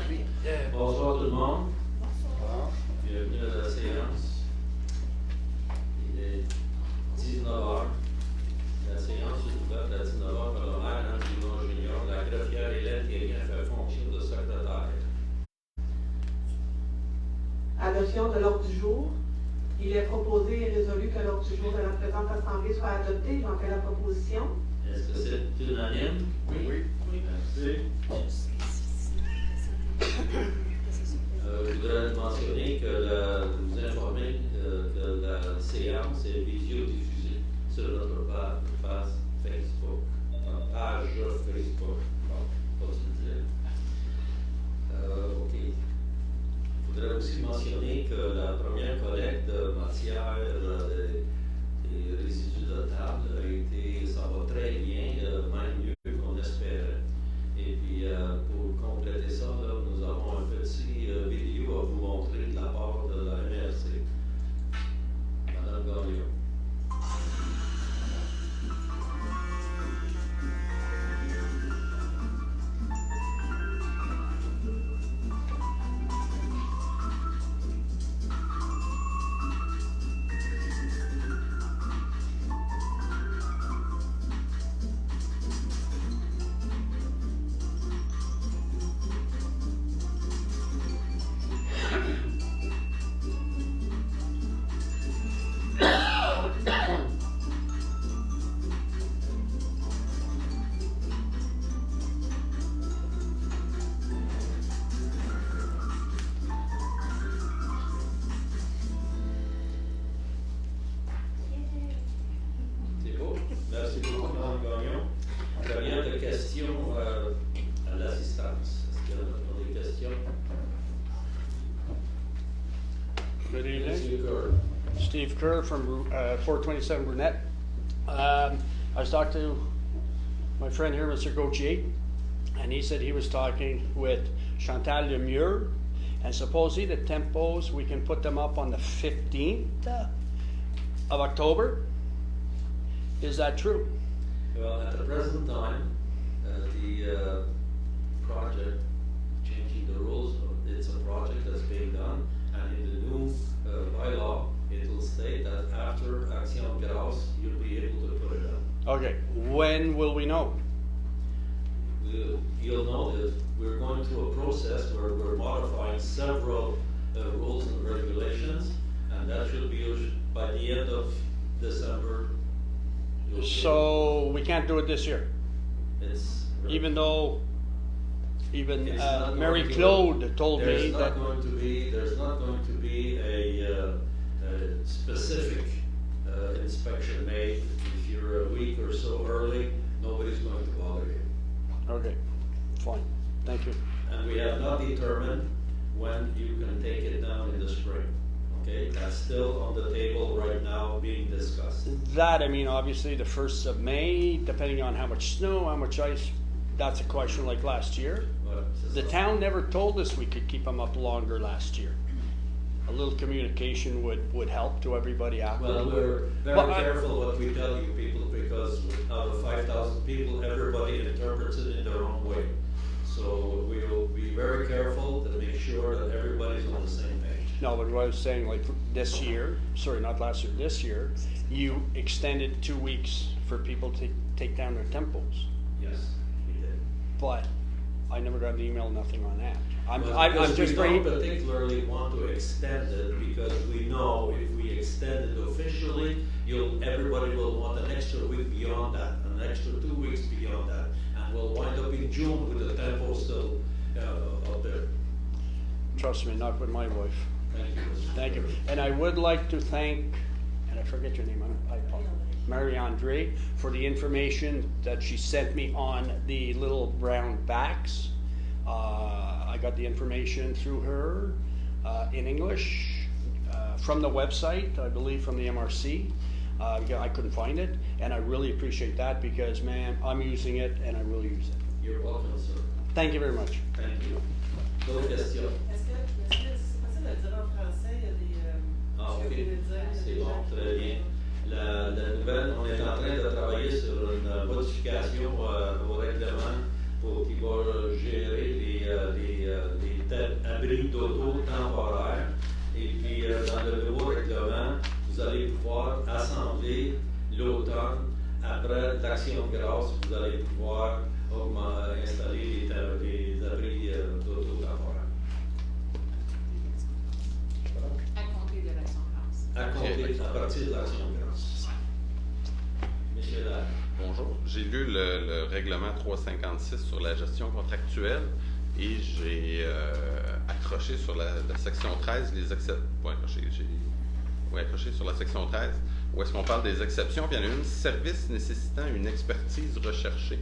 Oui. Bonsoir tout le monde. Bonsoir. Bienvenue à la séance. Il est 19h. La séance est ouverte à 19h par le maire Anne Dumont Junior. La greffière Hélène Guérien fait fonction de secrétaire. Adoption de l'ordre du jour. Il est proposé et résolu que l'ordre du jour de la présente Assemblée soit adopté. J'en fais la proposition. Est-ce que c'est unanime? Oui. Merci. Je voudrais mentionner vous informer que la séance est visio-diffusée sur notre page Facebook. Page Facebook. Bon, pas se dire. OK. Je voudrais aussi mentionner que la première collecte de matière des résidus de table ça va très bien, même mieux qu'on espérait. Et puis, pour compléter ça, là, nous avons un petit vidéo à vous montrer de la part de la MRC. Madame Gagnon. C'est beau. Merci beaucoup, Mme Gagnon. Combien de questions à l'assistance? Est-ce qu'il y a des questions? Good evening. Monsieur Kerr. Steve Kerr from 427 Brunette. I was talking to my friend here, Mr. Gauthier, and he said he was talking with Chantal Lemieux, and supposedly the tempos, we can put them up on the 15th of October. Is that true? Well, at the present time, the project, changing the rules, it's a project that's being done, and in the new bylaw, it will state that after Action de Grâce, you'll be able to put it up. Okay, when will we know? You'll know that we're going through a process where we're modifying several rules and regulations, and that should be by the end of December. So we can't do it this year, even though It's not Mary going to- Claude told me there's that. not going to be a specific inspection made. If you're a week or so early, nobody's going to bother you. Okay, fine, thank you. And we have not determined when you can take it down in the spring. Okay, that's still on the table right now being discussed. That, I mean, obviously the 1st of May, depending on how much snow, how much ice, that's a question like last year. But The town never told us we could keep them up longer last year. A little communication would help to everybody after. Well, we're very Well, careful what we tell you people, because out of 5,000 people, everybody interprets it in their own way. So we will be very careful to make sure that everybody's on the same page. No, but what I was saying, like this year, sorry, not last year, this year, you extended 2 weeks for people to take down their tempos. Yes, we did. But I never got an email, nothing on that. I'm Because just we bringing. don't particularly want to extend it, because we know if we extend it officially, everybody will want an extra week beyond that, an extra 2 weeks beyond that, and we'll wind up in June with the tempo still up there. Trust me, not with my wife. Thank you. Mr. Thank you. Chairman. And I would like to thank, and I forget your name, I apologize, Mary Andre, for the information that she sent me on the little brown backs. I got the information through her in English from the website, I believe from the MRC. I couldn't find it, and I really appreciate that because, man, I'm using it and I will use it. You're welcome, sir. Thank you very much. Thank you. D'autres questions? Est-ce que c'est possible de dire en français? Il y a des. Ah, ce que ok. vous voulez dire, C'est des bon, gens qui- très bien. La nouvelle, on est en train de travailler sur une modification au règlement qui va gérer les abri d'auto temporaire. Et puis, dans le nouveau règlement, vous allez pouvoir assembler l'automne. Après l'Action de grâce, vous allez pouvoir installer les abris d'auto temporaires. À compter de l'Action de grâce. À compter à partir de l'Action de grâce. Monsieur Lac. Bonjour. J'ai lu le règlement 356 sur la gestion contractuelle et j'ai accroché sur la section 13 les exceptions. Accroché sur la section 13 où est-ce qu'on parle des exceptions. Puis il y en a une, service nécessitant une expertise recherchée.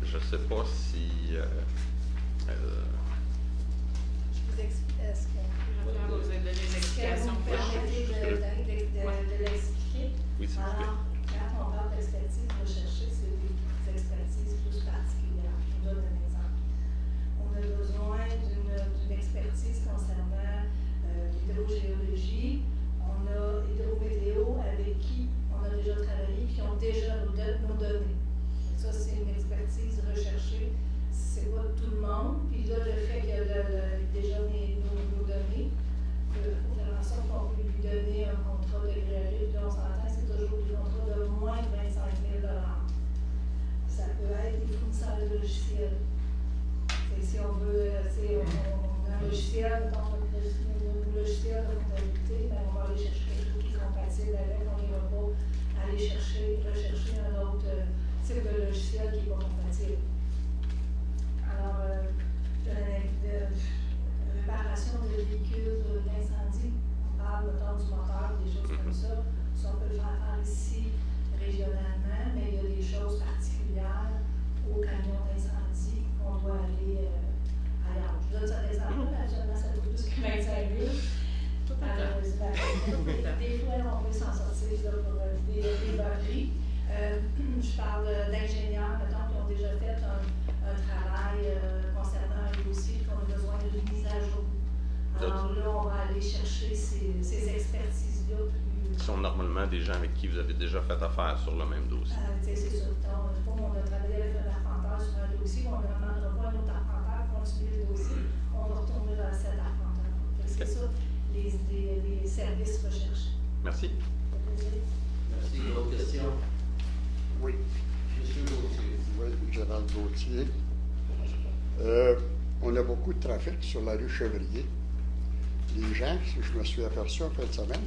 Je ne sais pas si. Je vous explique. Est-ce que vous avez donné des explications? Vous permettez de l'expliquer? Oui, s'il vous plaît. Alors, quand on parle d'expertise recherchée, c'est des expertises plus particulières. Je vous donne un exemple. On a besoin d'une expertise concernant l'hydrogéologie. On a Hydrométéo avec qui on a déjà travaillé, qui ont déjà nos données. Ça, c'est une expertise recherchée. C'est pas tout le monde. Puis là, le fait qu'il y a déjà nos données, il faut faire en sorte qu'on peut lui donner un contrat de gré. Puis on s'entend, c'est toujours des contrats de moins de 25 000 $. Ça peut être des fournisseurs de logiciels. Si on veut, on a un logiciel, donc un logiciel de comptabilité, ben on va aller chercher quelque chose qui est compatible avec, on ne va pas aller rechercher un autre type de logiciel qui n'est pas compatible. Alors, réparation de véhicules d'incendie, on parle notamment du moteur, des choses comme ça. Ça, on peut le faire ici régionalement, mais il y a des choses particulières aux camions d'incendie qu'on doit aller ailleurs. Je vous donne ça d'exemple, actuellement ça coûte plus que 25 000. Des fois, on peut s'en sortir là, pour des batteries. Je parle d'ingénieurs, mettons, qui ont déjà fait un travail concernant un dossier, qui ont besoin d'une mise à jour. Alors là, on va aller chercher ces expertises-là plus. Ce sont normalement des gens avec qui vous avez déjà fait affaire sur le même dossier. C'est sûr. On a travaillé avec un arpenteur sur un dossier, on ne demandera pas à un autre arpenteur pour continuer le dossier, on va retourner vers cet arpenteur. C'est ça, les services recherchés. Merci. Merci. D'autres questions? Oui. Monsieur Gauthier. Oui, Gérald Gauthier. On a beaucoup de trafic sur la rue Chevrier. Les gens, si je me suis aperçu en fin de semaine,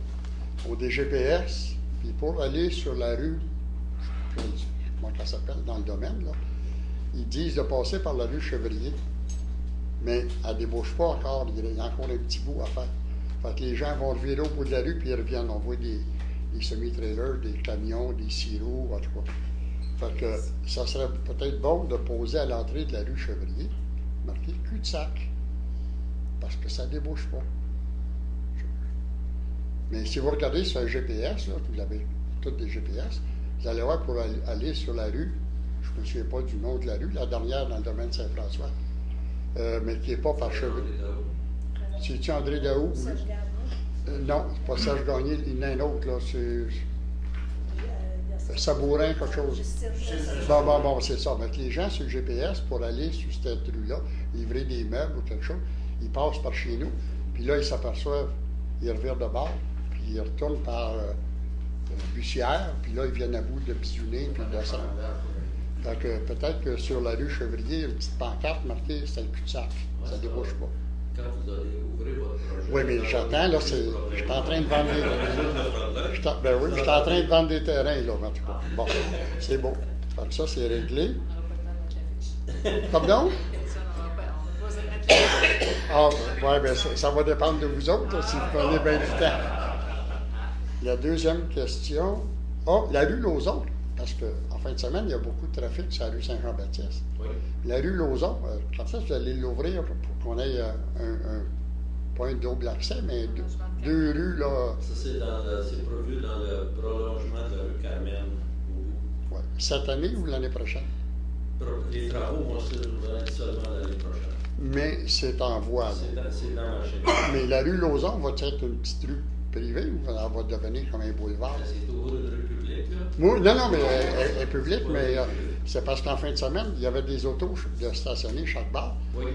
ont des GPS, puis pour aller sur la rue, je sais pas comment ça s'appelle dans le domaine, là, ils disent de passer par la rue Chevrier, mais elle ne débouche pas encore, il y a encore un petit bout à faire. Fait que les gens vont revirer au bout de la rue, puis ils reviennent. On voit des semi-trailers, des camions, des siros, en tout cas. Fait que ça serait peut-être bon de poser à l'entrée de la rue Chevrier, marqué cul-de-sac, parce que ça ne débouche pas. Mais si vous regardez sur un GPS, là, vous avez tous des GPS, vous allez voir pour aller sur la rue, je ne me souviens pas du nom de la rue, la dernière dans le domaine de Saint-François, mais qui n'est pas par Chevrier. C'est-tu André Daou? Oui. Non, c'est pas Serge Gagné, il y en a un autre, là, c'est Sabourin, quelque chose. Bon, c'est ça. Mettre les gens sur le GPS pour aller sur cette rue-là, livrer des meubles ou quelque chose, ils passent par chez nous, puis là, ils s'aperçoivent, ils revirent de bord, puis ils retournent par Bussière, puis là, ils viennent à bout de Bisounet, puis de ça. Donc, peut-être que sur la rue Chevrier, une petite pancarte marquée, c'est un cul-de-sac. Ça ne débouche pas. Quand vous allez ouvrir votre projet. Oui, mais j'attends, là, je suis en train de vendre des terrains. Je suis en train de vendre des terrains, là, en tout cas. Bon, c'est beau. Fait que ça, c'est réglé. On n'aura pas le temps de mettre la fiche. Pardon? Ça, on va pas se mettre la fiche. Ah, oui, bien, ça va dépendre de vous autres, là, si vous prenez bien du temps. La deuxième question. Ah, la rue Lauzon. Parce qu'en fin de semaine, il y a beaucoup de trafic sur la rue Saint-Jean-Baptiste. Oui. La rue Lauzon, quand ça, vous allez l'ouvrir pour qu'on ait pas un double accès, mais deux rues, là. Ça, c'est prévu dans le prolongement de la rue Carmen. Ouais. Cette année ou l'année prochaine? Les travaux vont se faire seulement l'année prochaine. Mais c'est en voie. C'est dans ma chaîne. Mais la rue Lauzon va être une petite rue privée ou elle va devenir comme un boulevard? C'est au une rue publique, là? Non, mais elle est publique, mais c'est parce qu'en fin de semaine, il y avait des autos de stationner chaque bar. Oui.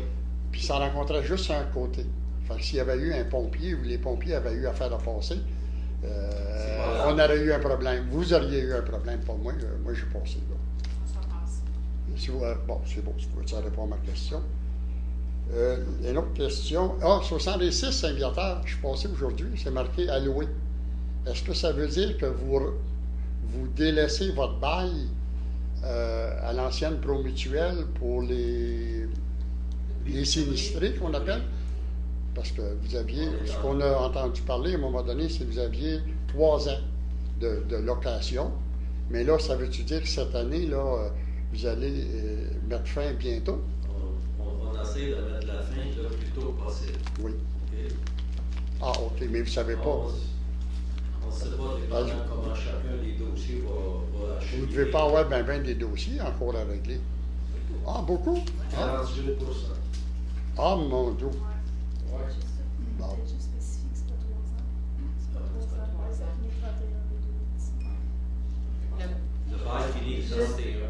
puis ça rencontrait juste un côté. Fait que s'il y avait eu un pompier ou les pompiers avaient eu affaire à passer, on aurait eu un problème. Vous auriez eu un problème, pas moi. Moi, j'ai passé là. Ça passe. Bon, c'est bon, ça répond à ma question. Une autre question. 66 Saint-Viateur, je suis passé aujourd'hui, c'est marqué alloué. Est-ce que ça veut dire que vous délaissez votre bail à l'ancienne promutuelle pour les sinistrés qu'on appelle? Parce que vous aviez, ce qu'on a entendu parler à un moment donné, c'est que vous aviez 3 ans de location. Mais là, ça veut-tu dire que cette année, là, vous allez mettre fin bientôt? On essaie de mettre la fin le plus tôt possible. Oui. Okay? Ah, OK, mais vous ne savez pas. On ne sait pas dépendant comment chacun des dossiers va acheter. Vous ne devez pas avoir ben des dossiers encore à régler. Ah, beaucoup? Ah, 48%. ah mon Dieu. Bon. Peut-être juste spécifique, c'est pas 3 ans. C'est pas 3 ans, ouais, ça finit 31 mai 2019. Le bail finit 31.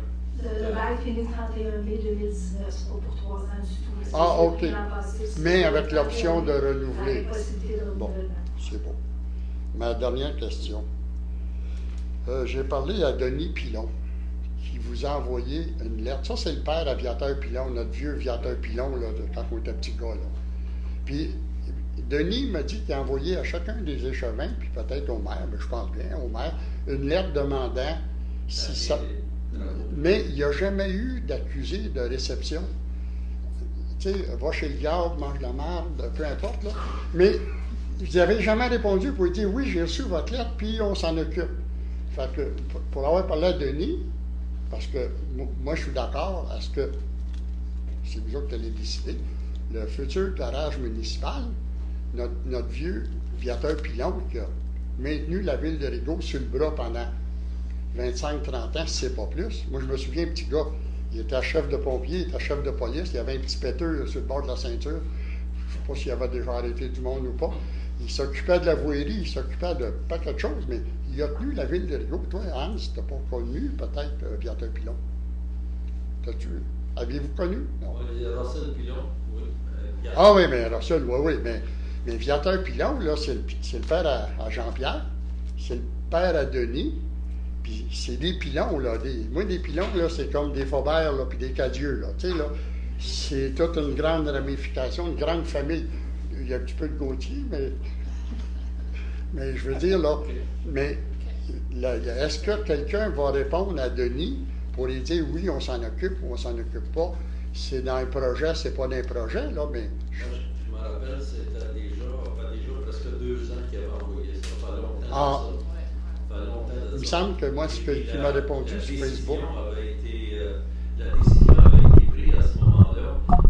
Le bail finit 31 mai 2019, c'est pas pour 3 ans du tout. C'est Ah, juste OK. que l'an passé, c'est Mais avec l'option de 31 renouveler. avec possibilité de Bon, renouvellement. c'est bon. Ma dernière question. J'ai parlé à Denis Pilon, qui vous a envoyé une lettre. Ça, c'est le père à Viateur Pilon, notre vieux Viateur Pilon, là, quand on était petit gars. Là. Puis, Denis m'a dit qu'il a envoyé à chacun des échevins, puis peut-être au maire, mais je pense bien au maire, une lettre demandant si ça. Mais il n'y a jamais eu d'accusé de réception. Tu sais, va chez le diable, mange de la merde, peu importe, là. Mais vous n'avez jamais répondu pour dire oui, j'ai reçu votre lettre, puis on s'en occupe. Fait que, pour avoir parlé à Denis, parce que moi, je suis d'accord à ce que, c'est vous autres qui allez décider, le futur garage municipal, notre vieux Viateur Pilon qui a maintenu la ville de Rigaud sur le bras pendant 25-30 ans, si c'est pas plus. Moi, je me souviens, petit gars, il était chef de pompier, il était chef de police, il y avait un petit péteux sur le bord de la ceinture. Je ne sais pas s'il avait déjà arrêté du monde ou pas. Il s'occupait de la voirie, il s'occupait de pas quelque chose, mais il a tenu la ville de Rigaud. Toi, Hans, tu n'as pas connu peut-être Viateur Pilon. Aviez-vous connu? Non. Oui, Russell Pilon, oui. Ah oui, mais Russell, oui, mais Viateur Pilon, là, c'est le père à Jean-Pierre, c'est le père à Denis, puis c'est des pilons, là. Moi, des pilons, là, c'est comme des Faubert, là, puis des Cadieux, là. Tu sais, là, c'est toute une grande ramification, une grande famille. Il y a un petit peu de Gauthier, mais je veux dire, là, mais là, est-ce que quelqu'un va répondre à Denis pour lui dire oui, on s'en occupe ou on s'en occupe pas? C'est dans un projet, c'est pas dans un projet, là, mais. Je me rappelle, c'était déjà presque 2 ans qu'il avait envoyé ça. Ça fait longtemps. Ah. Ça fait longtemps de Il me ça. semble que moi, ce qu'il m'a répondu La sur Facebook. La décision avait été prise à ce moment-là,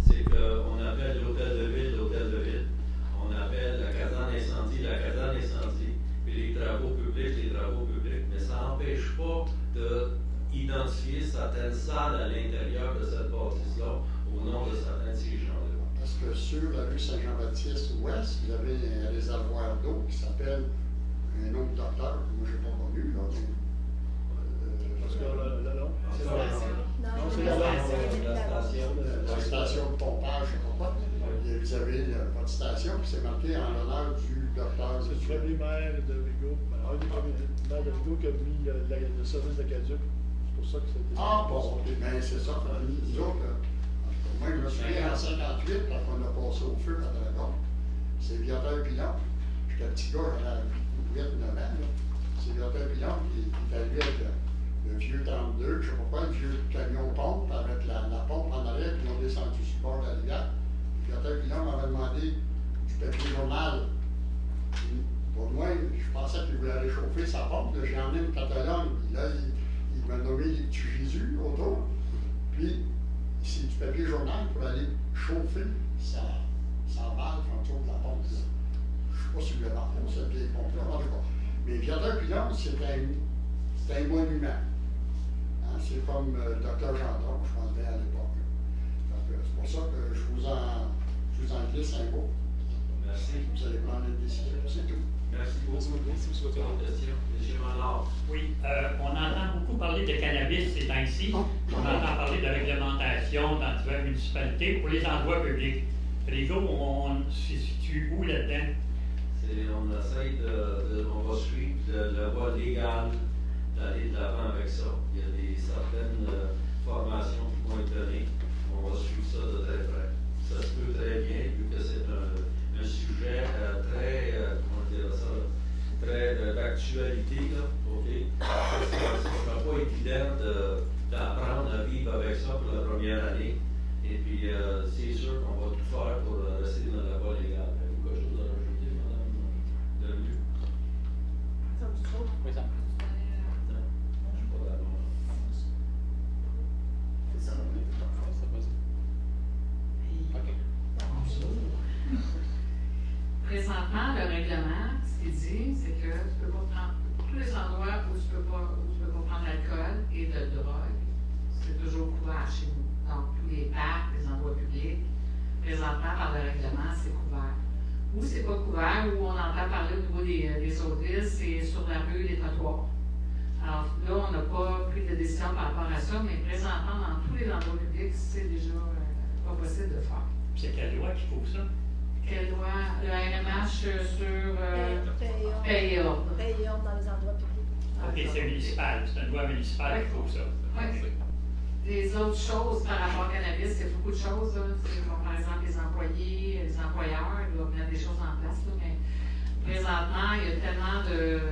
c'est qu'on appelle l'hôtel de ville, on appelle la caserne incendie, puis les travaux publics, mais ça n'empêche pas d'identifier certaines salles à l'intérieur de cette bâtisse-là au nom de certains de ces gens-là. Parce que sur la rue Saint-Jean-Baptiste ouest, vous avez un réservoir d'eau qui s'appelle un autre docteur, que moi je n'ai pas connu. Là, Parce que là, c'est la station de pompage, je ne sais pas quoi. Et vous avez votre station, puis c'est marqué en l'honneur du docteur. c'est le premier maire de Rigaud. Un des premiers maires de Rigaud qui a mis le service de Caduc. C'est pour ça que c'était. Ah, bon, ok, bien c'est ça. Nous autres, moi, je me souviens en 58, quand on a passé au feu à Dragon, c'est Viateur Pilon. J'étais petit gars, j'avais 8-9 ans, là. C'est Viateur Pilon qui est arrivé avec le vieux 32, je ne sais pas quoi, le vieux camion pompe avec la pompe en arrière, puis ils ont descendu sur le bord de la rivière. Viateur Pilon m'avait demandé du papier journal. Pour moi, je pensais qu'il voulait réchauffer sa pompe. J'ai emmené une Catalogne, puis là, il m'a nommé les petits Jésus autour. Puis, c'est du papier journal pour aller chauffer sa valve en dessous de la pompe. Je ne sais pas si vous l'avez entendu, cette vieille pompe-là, en tout cas. Mais Viateur Pilon, c'est un monument. Hein, c'est comme le docteur Gendron, je pense bien à l'époque. C'est pour ça que je vous en glisse un mot. Merci. Vous allez prendre une décision, c'est tout. Merci beaucoup. Si vous souhaitez une question, M. Mallard. Oui, on entend beaucoup parler de cannabis ces temps-ci. On entend parler passer de réglementation dans diverses municipalités pour les endroits publics. Rigaud, on se situe où là-dedans? On essaye on va suivre la voie légale d'aller de l'avant avec ça. Il y a certaines formations qui vont être données. On va suivre ça de très près. Ça se peut très bien, vu que c'est un sujet très, comment dire ça, très d'actualité, là, OK? Ça ne sera pas évident d'apprendre à vivre avec ça pour la première année. Et puis, c'est sûr qu'on va tout faire pour rester dans la voie légale. Avez-vous quelque chose à rajouter, Mme Devenue? Oui, ça. Non, je suis pas d'accord. Présentement, le règlement, ce qu'il dit, c'est que tu peux pas prendre tous les endroits où tu peux pas prendre l'alcool et de la drogue, c'est toujours couvert chez nous. Donc, tous les parcs, les endroits publics, présentement, par le règlement, c'est couvert. Où c'est pas couvert, où on entend parler au niveau des sautistes, c'est sur la rue, les trottoirs. Alors là, on n'a pas pris de décision par rapport à ça, mais présentement, dans tous les endroits publics, c'est déjà pas possible de faire. C'est quelle loi qui couvre ça? Quelle loi? Le RMH sur paye et ordre. Paye et ordre dans les endroits publics. OK, c'est municipal. C'est une loi municipale qui couvre ça. Oui. Les autres choses par rapport au cannabis, il y a beaucoup de choses. Là. Comme par exemple, les employés, les employeurs, ils doivent mettre des choses en place. Là, mais présentement, il y a tellement de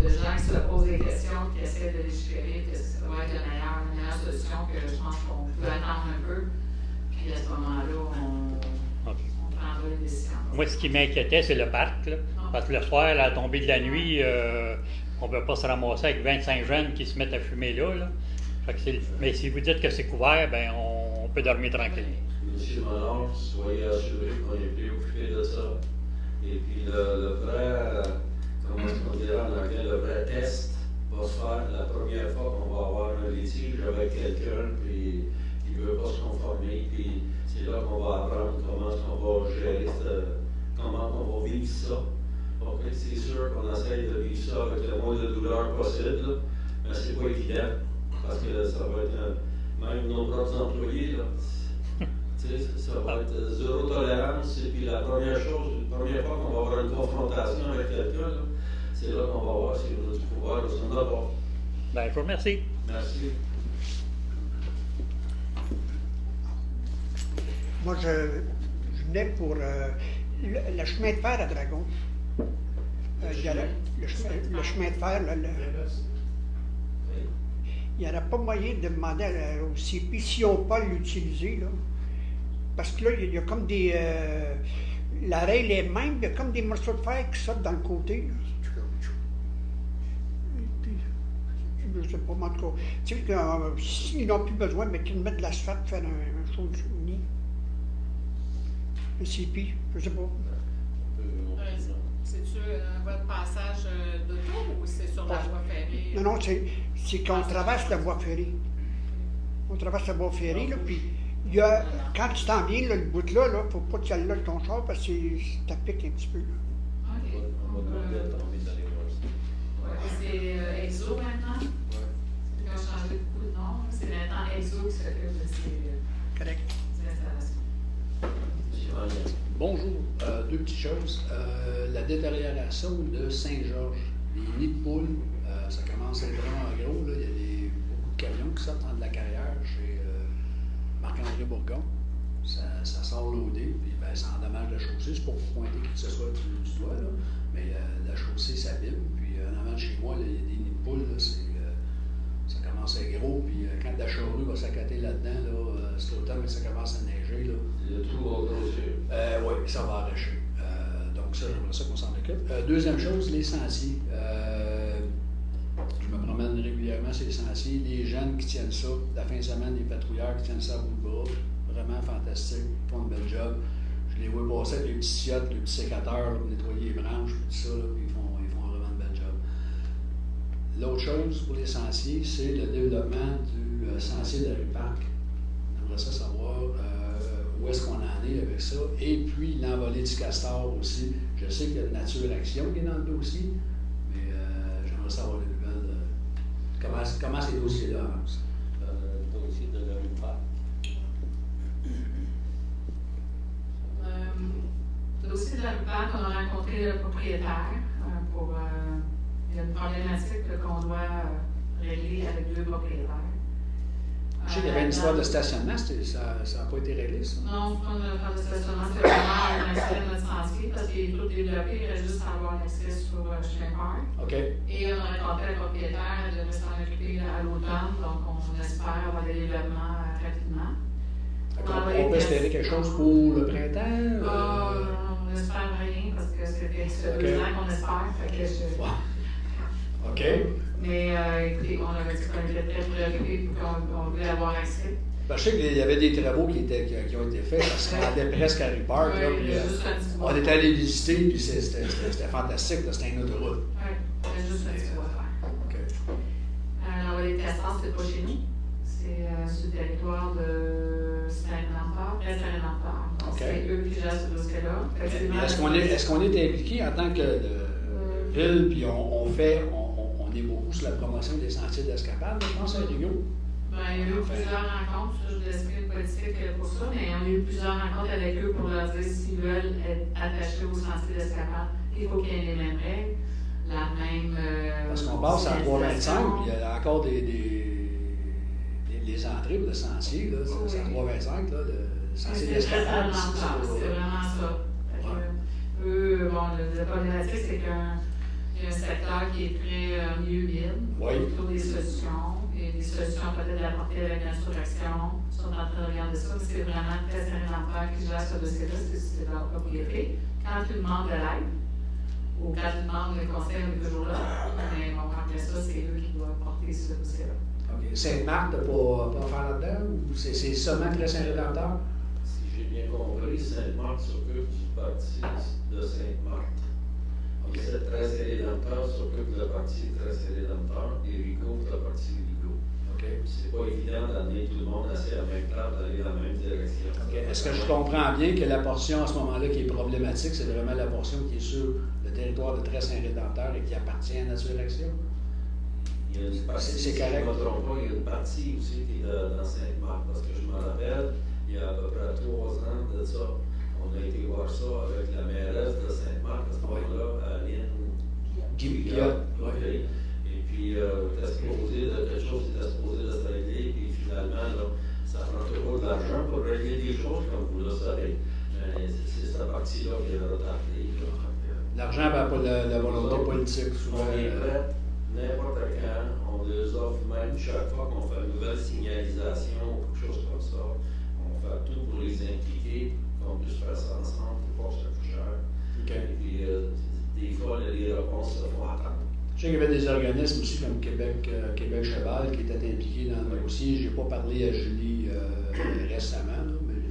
gens qui se posent des questions, qui essaient de légiférer, que ça va être la meilleure solution, que je pense qu'on peut attendre un peu. Puis à ce moment-là, on prendra les décisions. Moi, ce qui m'inquiétait, c'est le parc. Là. Parce que le soir, à la tombée de la nuit, on ne peut pas se ramasser avec 25 jeunes qui se mettent à fumer là. Fait que mais si vous dites que c'est couvert, ben on peut dormir tranquille. Monsieur Malone, soyez assuré qu'on est préoccupé de ça. Et puis le vrai, comment on dirait en anglais, le vrai test va se faire la première fois qu'on va avoir un litige avec quelqu'un, puis il ne veut pas se conformer, puis c'est là qu'on va apprendre comment on va gérer comment on va vivre ça. OK, c'est sûr qu'on essaye de vivre ça avec le moins de douleur possible, là, mais c'est pas évident, parce que ça va être, même nos propres employés, là, ça va être zéro tolérance, et puis la première fois qu'on va avoir une confrontation avec quelqu'un, là, c'est là qu'on va voir si on a du pouvoir ou si on n'a pas. Ben, je vous remercie. Merci. Moi, je venais pour le chemin de fer à Dragon. Il y a le chemin de fer, là, il n'y aurait pas moyen de demander au CP si on peut l'utiliser, là. Parce que là, il y a comme des... la rail est même, il y a comme des morceaux de fer qui sortent dans le côté, là. Je ne sais pas, mais en tout cas, tu sais, s'ils n'ont plus besoin, mais qu'ils mettent de l'asphalte pour faire un chose uni. Le CP, je ne sais pas. C'est-tu votre passage d'auto ou c'est sur la voie ferrée? Non, c'est qu'on traverse la voie ferrée. On traverse la voie ferrée, là, puis il y a, quand tu t'en viens, là, le bout là, il ne faut pas que tu ailles là avec ton char parce que ça pique un petit peu. Là. OK. On va demander à tomber dans les voies. C'est EXO maintenant? Ils ont changé beaucoup de nom. C'est maintenant EXO qui s'occupe de ces installations. Bonjour. Deux petites choses. La détérioration de Saint-Georges. Les nids de poules, ça commence à être vraiment gros. Là. Il y a beaucoup de camions qui sortent de la carrière chez Marc-André Bourgon. Ça sort loadé, puis ben, ça endommage la chaussée. C'est pour pointer qui que ce soit du doigt, là. Mais la chaussée s'abîme. Puis en avant de chez moi, là, il y a des nids de poules. Là, ça commence à être gros. Puis quand la charrue va s'accater là-dedans, là, cet automne, ça commence à neiger. Là. Le trou va grossir. Oui, ça va arracher. Donc ça, j'aimerais ça qu'on s'en occupe. Deuxième chose, les sentiers. Je me promène régulièrement sur les sentiers. Les jeunes qui tiennent ça, la fin de semaine, les patrouilleurs qui tiennent ça à bout de bras, vraiment fantastique, ils font un bel job. Je les vois passer avec les petits ciottes, les petits sécateurs là, pour nettoyer les branches, tout ça, là, puis ils font vraiment un bel job. L'autre chose pour les sentiers, c'est le développement du sentier de la rue Parc. J'aimerais ça savoir où est-ce qu'on en est avec ça. Et puis l'envolée du castor aussi. Je sais qu'il y a de Nature Action qui est dans le dossier, mais j'aimerais savoir les nouvelles. Comment comment ces dossiers-là avancent? Le dossier de la rue Parc. Le dossier de la rue Parc, on a rencontré le propriétaire pour. Il y a une problématique qu'on doit régler avec 2 propriétaires. Je sais qu'il y avait une histoire de stationnement, ça n'a pas été réglé, ça? Non, c'est pas une affaire de stationnement, c'est vraiment un accès de notre sentier parce qu'il est tout développé, il reste juste à avoir un accès sur Chemin Park. OK. Et on a rencontré le propriétaire, il devrait s'en occuper à l'automne, donc on espère avoir des développements rapidement. On peut espérer quelque chose pour le printemps? On espère rien parce que ça fait 2 ans qu'on espère. Fait que OK. Mais écoutez, on avait dit qu'on était très préoccupés et qu'on voulait avoir accès. Ben, je sais qu'il y avait des travaux qui ont été faits, ça se rendait presque à Rue Park. Oui, là, puis, on était allé visiter, puis c'était fantastique, c'était une autoroute. Oui, il y a juste un petit bois à faire. OK. La vallée de Castors, c'est pas chez nous. C'est sur le territoire de Saint-Lampard, près de Saint-Lampard. OK. C'est eux qui gèrent ce dossier-là. Est-ce qu'on est impliqué en tant que ville, puis on est beaucoup sur la promotion des sentiers d'escapade, je pense, à Rigaud? Ben, il y a eu plusieurs rencontres, je vous explique le politique pour ça, mais on a eu plusieurs rencontres avec eux pour leur dire s'ils veulent être attachés aux sentiers d'escapade, il faut qu'il y ait les mêmes règles, la même. Parce qu'on passe à 325, puis il y a encore les entrées pour le sentier, là, c'est à 325, là, le sentier d'escapade. C'est vraiment ça. Eux, bon, la problématique, c'est qu'il y a un secteur qui est très milieu-ville. Oui. Il faut des solutions. Et des solutions peut-être d'apporter avec l'insurrection. Ils sont en train de regarder ça. C'est vraiment très Saint-Lampard qui gère ce dossier-là. C'est leur propriété. Quand tu demandes de l'aide, ou quand tu demandes le conseil, on est toujours là. Mais bon, après ça, c'est eux qui doivent porter ce dossier-là. OK. Sainte-Marthe, tu n'as pas faire là-dedans? Ou c'est seulement très Saint-Rédempteur? Si j'ai bien compris, Sainte-Marthe s'occupe du parti de Sainte-Marthe. Et cette Thérèse Rédempteur s'occupe de la partie Thérèse Rédempteur et Rigaud de la partie Rigaud. OK. C'est pas évident d'amener tout le monde assis à la même table, d'aller dans la même direction. OK. Est-ce que je comprends bien que la portion à ce moment-là qui est problématique, c'est vraiment la portion qui est sur le territoire de Très-Saint-Rédempteur et qui appartient à Nature Action? Il y a une partie, C'est correct. si je ne me trompe pas, il y a une partie aussi qui est dans Sainte-Marthe, parce que je me rappelle, il y a à peu près 3 ans de ça, on a été voir ça avec la mairesse de Sainte-Marthe, à ce moment-là, Aline Guillaume. Okay. Et puis, quelque chose qui était supposé de se régler, puis finalement, là, ça prend toujours de l'argent pour régler des choses, comme vous le savez. Mais c'est cette partie-là qui est retardée. L'argent n'a pas la volonté politique. Souvent, on est prêt n'importe quand, on les offre même chaque fois qu'on fait une nouvelle signalisation ou quelque chose comme ça. On fait tout pour les impliquer, qu'on puisse faire ça ensemble pour pas que ça coûte cher. Okay. Et puis, des fois, les réponses se font attendre. Je sais qu'il y avait des organismes aussi comme Québec Cheval qui étaient impliqués dans le dossier. Je n'ai pas parlé à Julie récemment, là, mais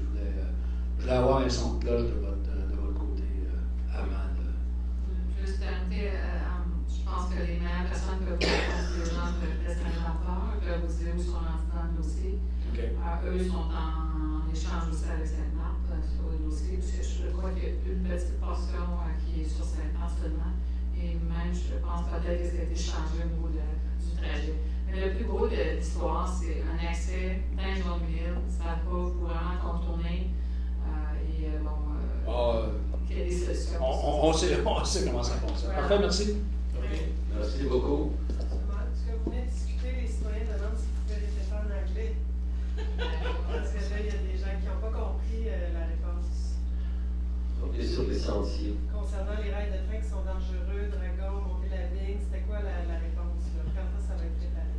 je voulais avoir un son de cloche de votre côté avant. Juste terminer, je pense que les meilleures personnes peuvent vous répondre, les gens de Saint-Lampard, peuvent vous dire où sont rendus dans le dossier. Okay. Eux sont en échange aussi avec Sainte-Marthe sur le dossier. Je crois qu'il y a une petite portion qui est sur Sainte-Marthe seulement. Et même, je pense peut-être que ça a été changé au niveau du trajet. Mais le plus gros de l'histoire, c'est un accès dans les zones humides. Ça va vraiment contourner. Et bon, il y a des solutions. On sait comment ça fonctionne. Parfait, merci. OK. Merci beaucoup. Ce que vous venez de discuter, les citoyens demandent si vous pouvez répéter en anglais. Parce que là, il y a des gens qui n'ont pas compris la réponse. OK, sur les sentiers. Concernant les rails de train qui sont dangereux, Dragon, monter la ligne, c'était quoi la réponse? Là? Quand ça va être préparé?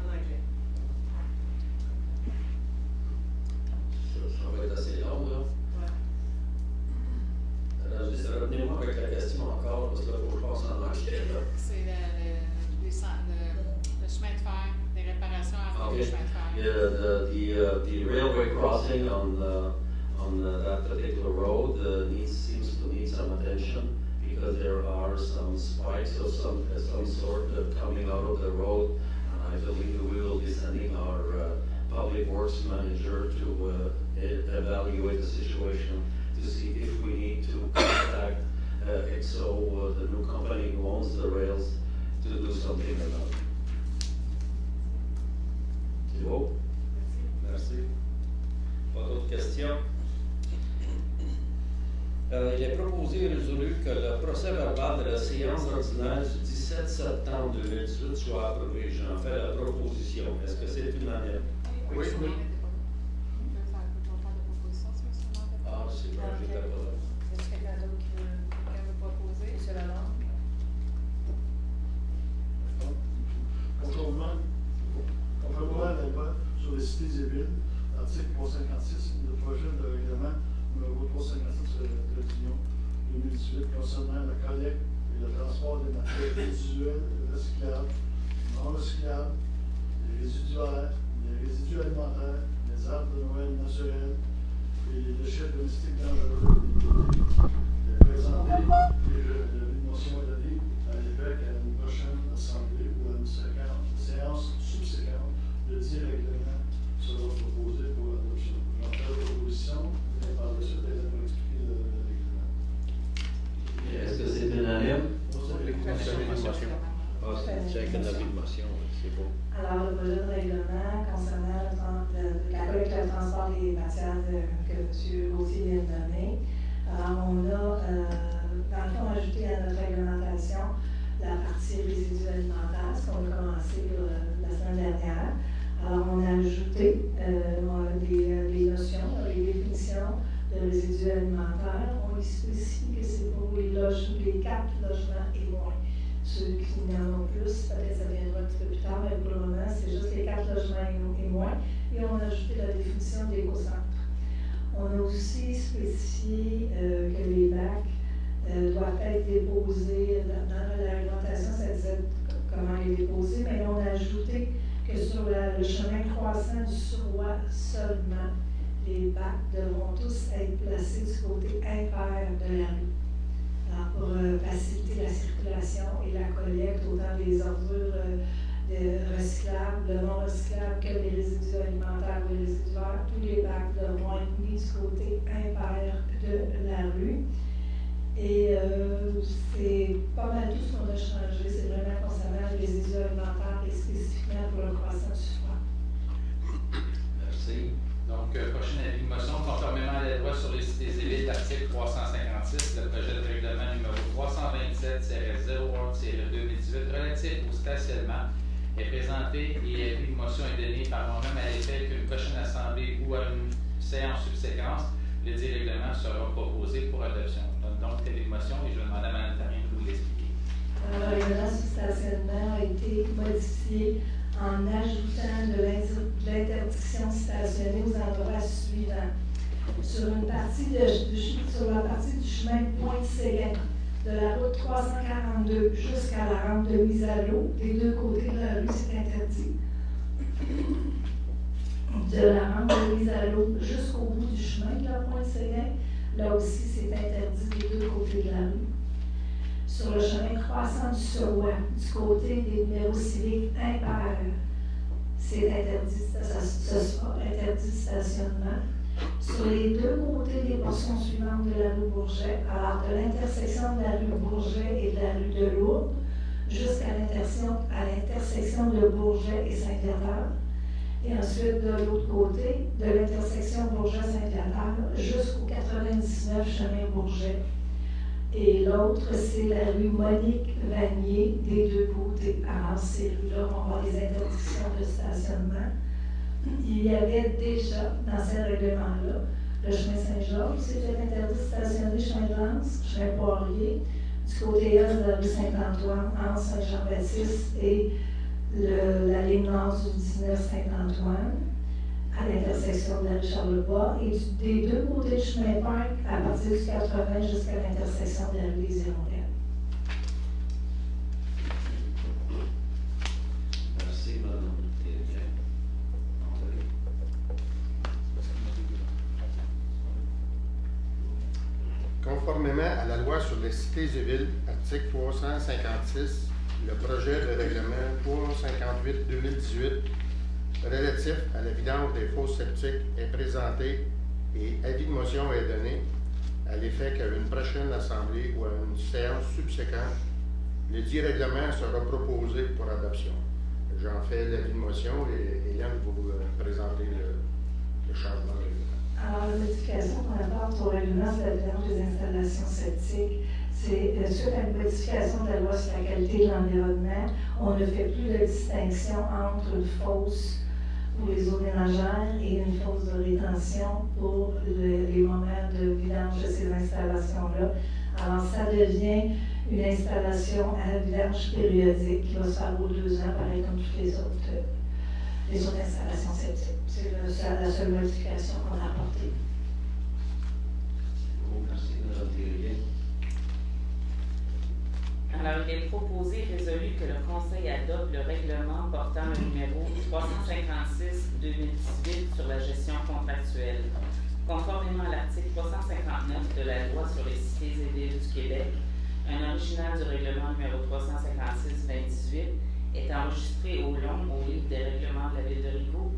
En anglais. Ça va être assez long, là. Ouais. Alors, revenez-moi avec la question encore, parce que là, il faut que je passe en anglais. C'est le chemin de fer, des réparations à faire du chemin de fer. Yeah, the railway crossing on that particular road seems to need some attention because there are some spikes of some sort coming out of the road. And I believe we will be sending our public works manager to evaluate the situation to see if we need to contact the new company who owns the rails to do something about it. Il est proposé et résolu que le procès verbal de la séance ordinaire du 17 septembre 2018 soit approuvé. J'en fais la proposition. Est-ce que c'est unanime? Oui. Ah, c'est bon, j'étais pas là. Est-ce que quelqu'un d'autre qui veut proposer? Monsieur Lalonde? Conformément à la loi sur les cités et villes, article 356, le projet de règlement numéro 356 de l'Union 2018 concernant la collecte et le transport des matières résiduelles recyclables, non recyclables, les résiduaires, les résidus alimentaires, les arbres de Noël naturels et les déchets domestiques dangereux est présenté et une motion est donnée à l'évêque à une prochaine assemblée ou à une séance subséquente. Le dit règlement sera proposé pour adoption. J'en fais la proposition et par la suite, elle va expliquer le règlement. Est-ce que c'est unanime? Ah, c'est avec un avis de motion, c'est bon. Alors, le projet de règlement concernant la collecte et le transport des matières que M. Gauthier vient de donner. Alors, on a, dans le fond, ajouté à notre réglementation la partie résidus alimentaires, ce qu'on a commencé la semaine dernière. Alors, on a ajouté les notions, les définitions de résidus alimentaires. On spécifie que c'est pour les 4 logements et moins. Ceux qui n'en ont plus, peut-être ça viendra un petit peu plus tard, mais pour le moment, c'est juste les 4 logements et moins. Et on a ajouté la définition d'éco-centre. On a aussi spécifié que les bacs doivent être déposés. Dans la réglementation, ça disait comment les déposer, mais on a ajouté que sur le chemin croissant du Suroît seulement, les bacs devront tous être placés du côté impair de la rue. Alors, pour faciliter la circulation et la collecte, autant des ordures recyclables, non recyclables que les résidus alimentaires ou les résiduaires, tous les bacs devront être mis du côté impair de la rue. Et c'est pas mal tout ce qu'on a changé, c'est vraiment concernant les résidus alimentaires et spécifiquement pour le croissant du Suroît. Merci. Donc, prochaine avis de motion, conformément à la loi sur les cités et villes, l'article 356, le projet de règlement numéro 327-01-2018 relatif au stationnement est présenté et avis de motion est donné par moi-même à l'effet qu'une prochaine assemblée ou à une séance subséquente, le dit règlement sera proposé pour adoption. Donc, telle motion et je vais demander à Mme Tarine de vous l'expliquer. Alors, le règlement sur le stationnement a été modifié en ajoutant de l'interdiction de stationner aux endroits suivants. Sur la partie du chemin de Pointe-Séguin, de la route 342 jusqu'à la rampe de mise à l'eau, des deux côtés de la rue, c'est interdit. De la rampe de mise à l'eau jusqu'au bout du chemin de la Pointe-Séguin, là aussi, c'est interdit des deux côtés de la rue. Sur le chemin croissant du Suroît, du côté des numéros civiques impairs, c'est interdit, ce sera interdit de stationnement. Sur les deux côtés des portions suivantes de la rue Bourget, alors de l'intersection de la rue Bourget et de la rue de Lourdes, jusqu'à l'intersection de Bourget et Saint-Viateur, et ensuite de l'autre côté, de l'intersection Bourget-Saint-Viateur jusqu'au 99 chemin Bourget. Et l'autre, c'est la rue Monique-Vanier des deux côtés. Alors, ces rues-là vont avoir des interdictions de stationnement. Il y avait déjà, dans ce règlement-là, le chemin Saint-Georges, c'était interdit de stationner chemin de Lens, chemin Poirier, du côté est de la rue Saint-Antoine, entre Saint-Jean-Baptiste et la ligne nord du 19 Saint-Antoine, à l'intersection de la rue Charlebois, et des deux côtés du chemin Parc, à partir du 80 jusqu'à l'intersection de la rue des Hirondelles. Merci, Mme Théodien. Conformément à la loi sur les cités et villes, article 356, le projet de règlement 358-2018 relatif à la vidange des fosses septiques est présenté et avis de motion est donné à l'effet qu'à une prochaine assemblée ou à une séance subséquente, le dit règlement sera proposé pour adoption. J'en fais l'avis de motion et Yann va vous présenter le changement de règlement. Alors, la modification qu'on apporte au règlement sur la vidange des installations septiques, c'est suite à une modification de la loi sur la qualité de l'environnement, on ne fait plus de distinction entre une fosse pour les eaux ménagères et une fosse de rétention pour les moments de vidange de ces installations-là. Alors, ça devient une installation à vidange périodique qui va se faire aux 2 ans, pareil comme toutes les autres installations septiques. C'est la seule modification qu'on a apportée. Merci, Mme Thérien. Alors, il est proposé et résolu que le Conseil adopte le règlement portant le numéro 356-2018 sur la gestion contractuelle. Conformément à l'article 359 de la Loi sur les cités et villes du Québec, un original du règlement numéro 356-2018 est enregistré au long au livre des règlements de la Ville de Rigaud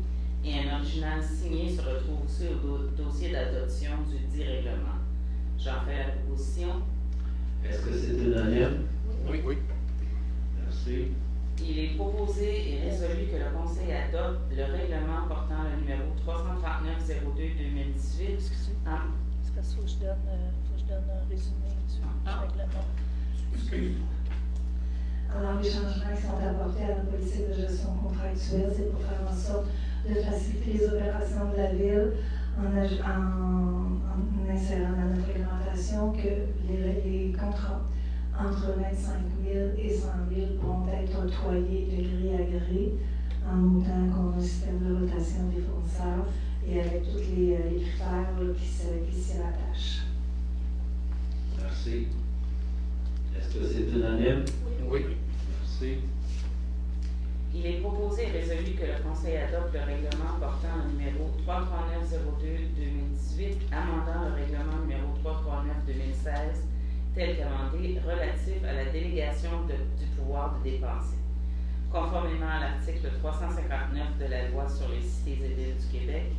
et un original signé se retrouve aussi au dossier d'adoption du dit règlement. J'en fais la proposition. Est-ce que c'est unanime? Oui. Merci. Il est proposé et résolu que le Conseil adopte le règlement portant le numéro 339-02-2018. C'est parce qu'il faut que je donne un résumé du règlement. Alors, les changements qui sont apportés à la politique de gestion contractuelle, c'est pour faire en sorte de faciliter les opérations de la Ville en insérant dans notre réglementation que les contrats entre 25 000 et 100 000 pourront être octroyés de gré à gré en autant qu'on a un système de rotation des fournisseurs et avec tous les critères qui s'y rattachent. Merci. Est-ce que c'est unanime? Oui. Merci. Il est proposé et résolu que le Conseil adopte le règlement portant le numéro 339-02-2018, amendant le règlement numéro 339-2016, tel qu'amendé, relatif à la délégation du pouvoir de dépenser. Conformément à l'article 359 de la Loi sur les cités et villes du Québec,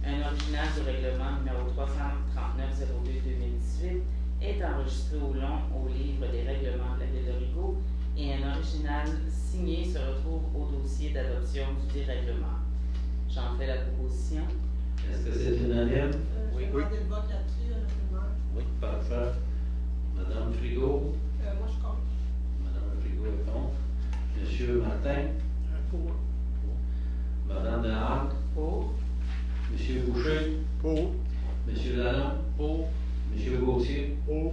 un original du règlement numéro 339-02-2018 est enregistré au long au livre des règlements de la Ville de Rigaud et un original signé se retrouve au dossier d'adoption du dit règlement. J'en fais la proposition. Est-ce que c'est unanime? Oui. Je vais demander le vote là-dessus, rapidement. Oui, parfait. Madame Frigo? Moi, je compte. Madame Frigo est contre. Monsieur Martin? Pour. Madame Delhague? Pour. Monsieur Boucher? Pour. Monsieur Lalonde? Pour. Monsieur Gauthier? Pour.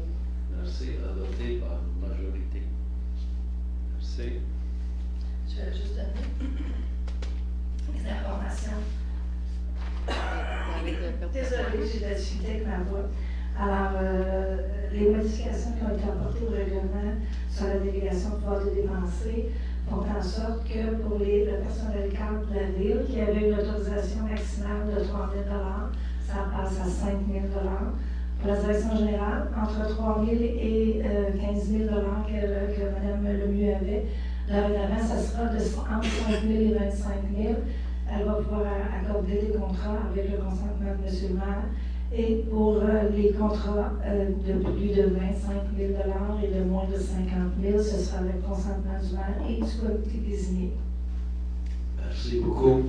Merci, adopté par majorité. Merci. Je vais juste donner des informations. Désolée, j'ai de la difficulté avec ma voix. Alors, les modifications qui ont été apportées au règlement sur la délégation de pouvoir de dépenser font en sorte que pour le personnel cadre de la Ville, qui avait une autorisation maximale de 3 000 ça passe à 5 000 Pour la direction générale, entre 3 000 et 15 000 que Mme Lemieux avait, dorénavant, ça sera entre 5 000 et 25 000. Elle va pouvoir accorder des contrats avec le consentement de M. le maire. Et pour les contrats de plus de 25 000 et de moins de 50 000, ce sera avec le consentement du maire et du comité désigné. Merci beaucoup.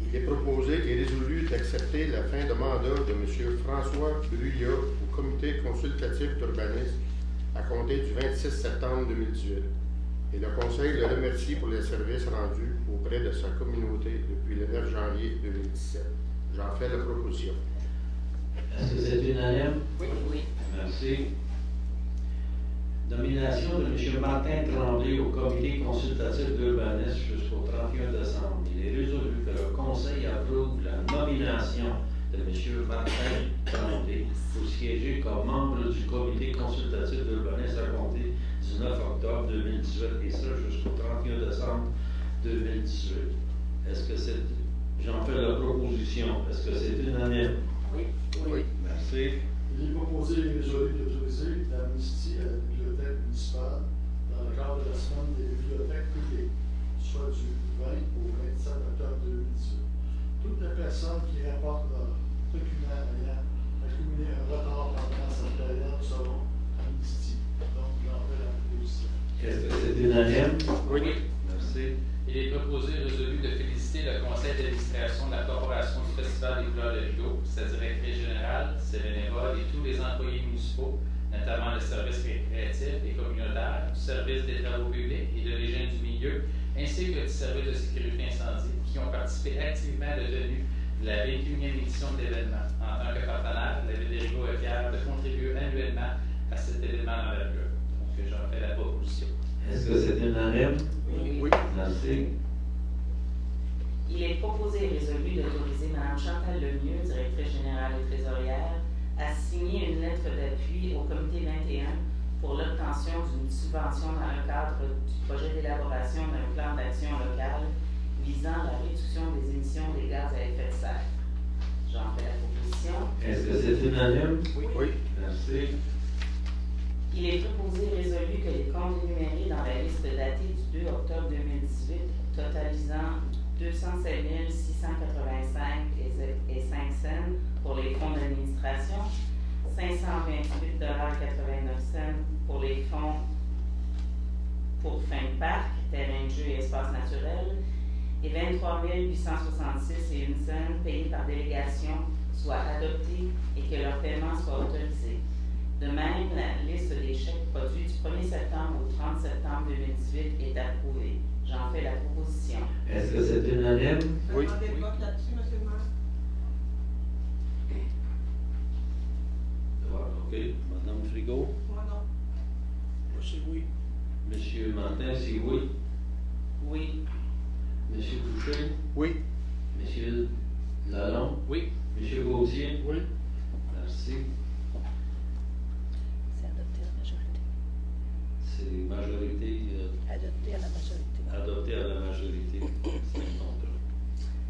Il est proposé et résolu d'accepter la fin de mandat de M. François Bruyat au comité consultatif d'urbanisme à compter du 26 septembre 2018. Et le Conseil le remercie pour les services rendus auprès de sa communauté depuis le 9 janvier 2017. J'en fais la proposition. Est-ce que c'est unanime? Oui. Merci. Nomination de M. Martin Tremblay au comité consultatif d'urbanisme jusqu'au 31 décembre. Il est résolu que le Conseil approuve la nomination de M. Martin Tremblay pour siéger comme membre du comité consultatif d'urbanisme à compter du 9 octobre 2018 et ça jusqu'au 31 décembre 2018. Est-ce que c'est... J'en fais la proposition. Est-ce que c'est unanime? Oui. Merci. Il est proposé et résolu d'autoriser l'amnistie à la bibliothèque municipale dans le cadre de la semaine des bibliothèques publiques, soit du 20 au 27 octobre 2018. Toutes les personnes qui rapportent leur document ayant accumulé un retard pendant cette période seront amnistiées. Donc, j'en fais la proposition. Est-ce que c'est unanime? Oui. Merci. Merci. Il est proposé et résolu de féliciter le conseil d'administration de la Corporation du Festival des couleurs de Rigaud, sa directrice générale, ses bénévoles et tous les employés municipaux, notamment le service récréatif et communautaire, du service des travaux publics et de l'hygiène du milieu, ainsi que du service de sécurité incendie, qui ont participé activement à la tenue de la 21e édition de l'événement. En tant que partenaire, la Ville de Rigaud est fière de contribuer annuellement à cet événement d'envergure. Donc, j'en fais la proposition. Est-ce que c'est unanime? Oui. Merci. Il est proposé et résolu d'autoriser Mme Chantal Lemieux, directrice générale et trésorière, à signer une lettre d'appui au comité 21 pour l'obtention d'une subvention dans le cadre du projet d'élaboration d'un plan d'action local visant la réduction des émissions des gaz à effet de serre. J'en fais la proposition. Est-ce que c'est unanime? Oui. Merci. Il est proposé et résolu que les comptes énumérés dans la liste datée du 2 octobre 2018, totalisant 207 685 et 5 cents pour les fonds d'administration, 528,89 $ pour les fonds pour fin de parc, terrain de jeu et espace naturel, et 23 866 et 1 cent payés par délégation soient adoptés et que leur paiement soit autorisé. De même, la liste des chèques produits du 1er septembre au 30 septembre 2018 est approuvée. J'en fais la proposition. Est-ce que c'est unanime? Je vais demander le vote là-dessus, M. le maire. OK. Madame Frigo? Moi, non. Moi, c'est oui. Monsieur Martin, c'est oui. Oui. Monsieur Boucher? Oui. Monsieur Lalonde? Oui. Monsieur Gauthier? Oui. Merci. C'est adopté à la majorité. C'est majorité Adopté à la majorité. adoptée à la majorité. 5 contre.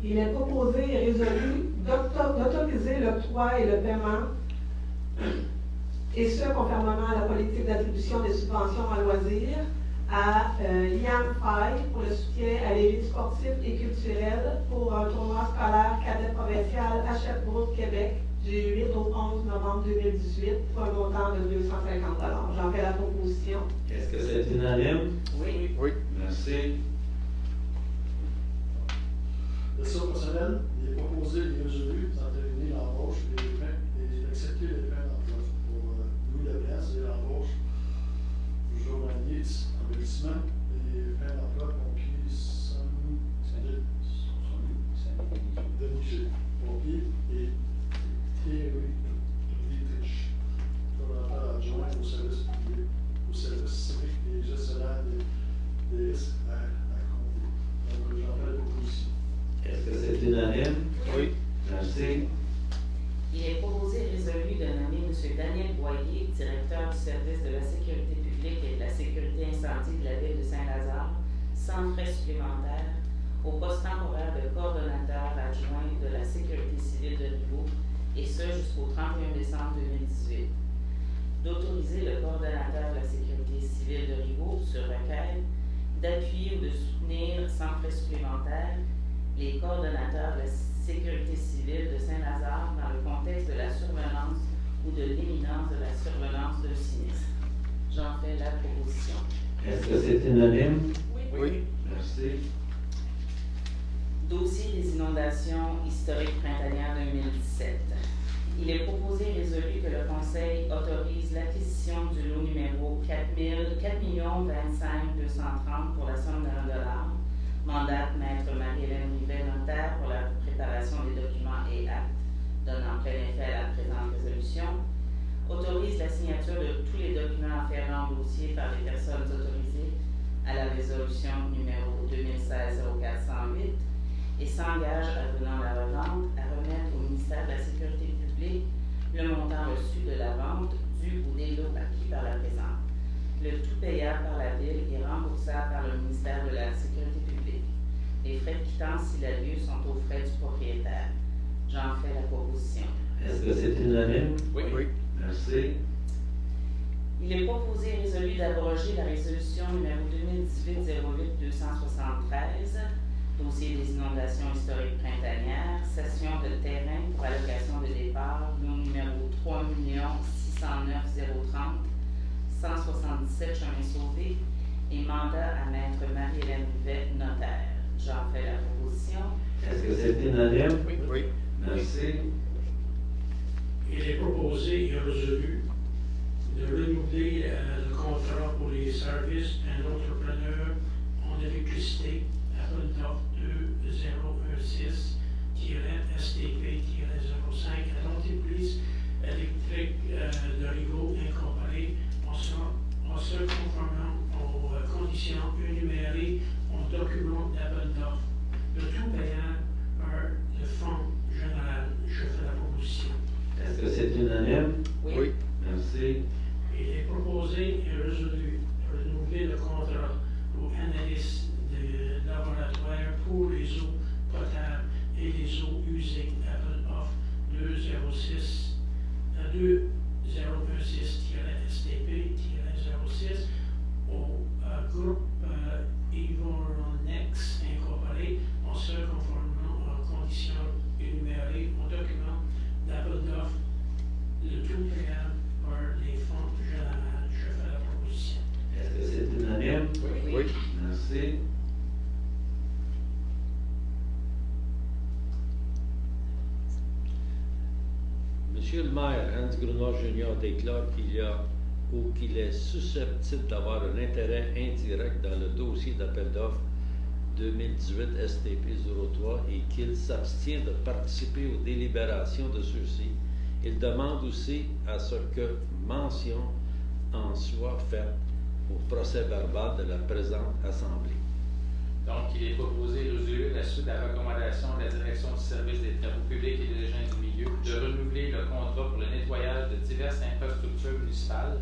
Il est proposé et résolu d'autoriser l'octroi et le paiement, et ce, conformément à la politique d'attribution des subventions en loisirs, à Liam Faye pour le soutien à l'évite sportif et culturel pour un tournoi scolaire cadet provincial à Sherbrooke, Québec, du 8 au 11 novembre 2018 pour un montant de 250 $. J'en fais la proposition. Est-ce que c'est unanime? Oui. Oui. Merci. Le sort personnel, il est proposé et résolu d'entériner l'embauche et d'accepter les fins d'emploi pour Louis Leblanc, c'est l'embauche du journalier embellissement et fins d'emploi pompier Denis pompier et Thierry Dietrich, coordonnateur adjoint au service public, au service civique et gestionnaire des risques à compter. Donc, j'en fais la proposition. Est-ce que c'est unanime? Oui. Merci. Il est proposé et résolu de nommer M. Daniel Boyer, directeur du service de la sécurité publique et de la sécurité incendie de la ville de Saint-Lazare, sans frais supplémentaires, au poste temporaire de coordonnateur adjoint de la sécurité civile de Rigaud, et ce jusqu'au 31 décembre 2018. D'autoriser le coordonnateur de la sécurité civile de Rigaud, sur requête, d'appuyer ou de soutenir sans frais supplémentaires les coordonnateurs de la sécurité civile de Saint-Lazare dans le contexte de la survenance ou de l'imminence de la survenance d'un sinistre. J'en fais la proposition. Est-ce que c'est unanime? Oui. Merci. Dossier des inondations historiques printanières 2017. Il est proposé et résolu que le Conseil autorise l'acquisition du lot numéro 4 230 pour la somme de $1. Mandate Maître Marie-Hélène Rivet, notaire, pour la préparation des documents et actes, donnant plein effet à la présente résolution. Autorise la signature de tous les documents afférents au dossier par les personnes autorisées à la résolution numéro 2016-0408 et s'engage, avenant la revente, à remettre au ministère de la Sécurité publique le montant reçu de la vente du ou des lots acquis par la présente. Le tout payable par la Ville et remboursable par le ministère de la Sécurité publique. Les frais de quittance, s'il a lieu, sont aux frais du propriétaire. J'en fais la proposition. Est-ce que c'est unanime? Oui. Merci. Il est proposé et résolu d'abroger la résolution numéro 2018-08-273, dossier des inondations historiques printanières, cession de terrain pour allocation de départ, lot numéro 3 609 030, 177 chemin sauvé et mandat à Maître Marie-Hélène Rivet, notaire. J'en fais la proposition. Est-ce que c'est unanime? Oui. Merci. Il est proposé et résolu de renouveler le contrat pour les services d'un entrepreneur en électricité appel d'offres 2016-STP-05 à l'entreprise électrique de Rigaud Incorporée en se conformant aux conditions énumérées au document d'appel d'offres, le tout payant par le Fonds général. Je fais la proposition. Est-ce que c'est unanime? Oui. Merci. Il est proposé et résolu de renouveler le contrat pour analyse de laboratoire pour les eaux potables et les eaux usées appel offre 2016-STP-06 au groupe Ivoronex Incorporé en se conformant aux conditions énumérées au document d'appel d'offre, le tout payable par les fonds généraux. Je fais la proposition. Est-ce que c'est unanime? Oui. Merci. Monsieur le maire, Hans Grunau Jr. déclare qu'il y a ou qu'il est susceptible d'avoir un intérêt indirect dans le dossier d'appel d'offres 2018 STP-03 et qu'il s'abstient de participer aux délibérations de ceux-ci. Il demande aussi à ce que mention en soit faite au procès-verbal de la présente Assemblée. Donc, il est proposé et résolu à la suite de la recommandation de la Direction du service des travaux publics et des agents du milieu de renouveler le contrat pour le nettoyage de diverses infrastructures municipales,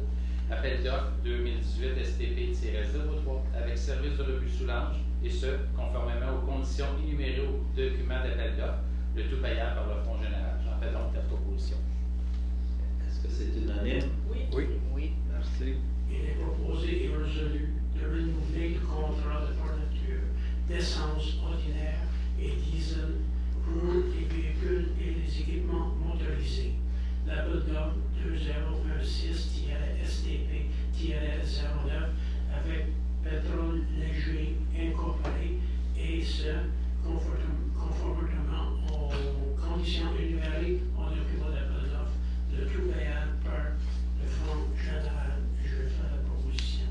appel d'offres 2018 STP-03, avec service de rebut sous l'ange, et ce, conformément aux conditions énumérées au document d'appel d'offres, le tout payable par le Fonds général. J'en fais donc la proposition. Est-ce que c'est unanime? Oui. Merci. Il est proposé et résolu de renouveler le contrat de fourniture d'essence ordinaire et diesel pour les véhicules et les équipements motorisés. L'appel d'offre 2016-STP-09 avec Pétrole Léger Incorporé et ce, conformément aux conditions énumérées au document d'appel d'offre, le tout payable par le Fonds général. Je vais faire la proposition.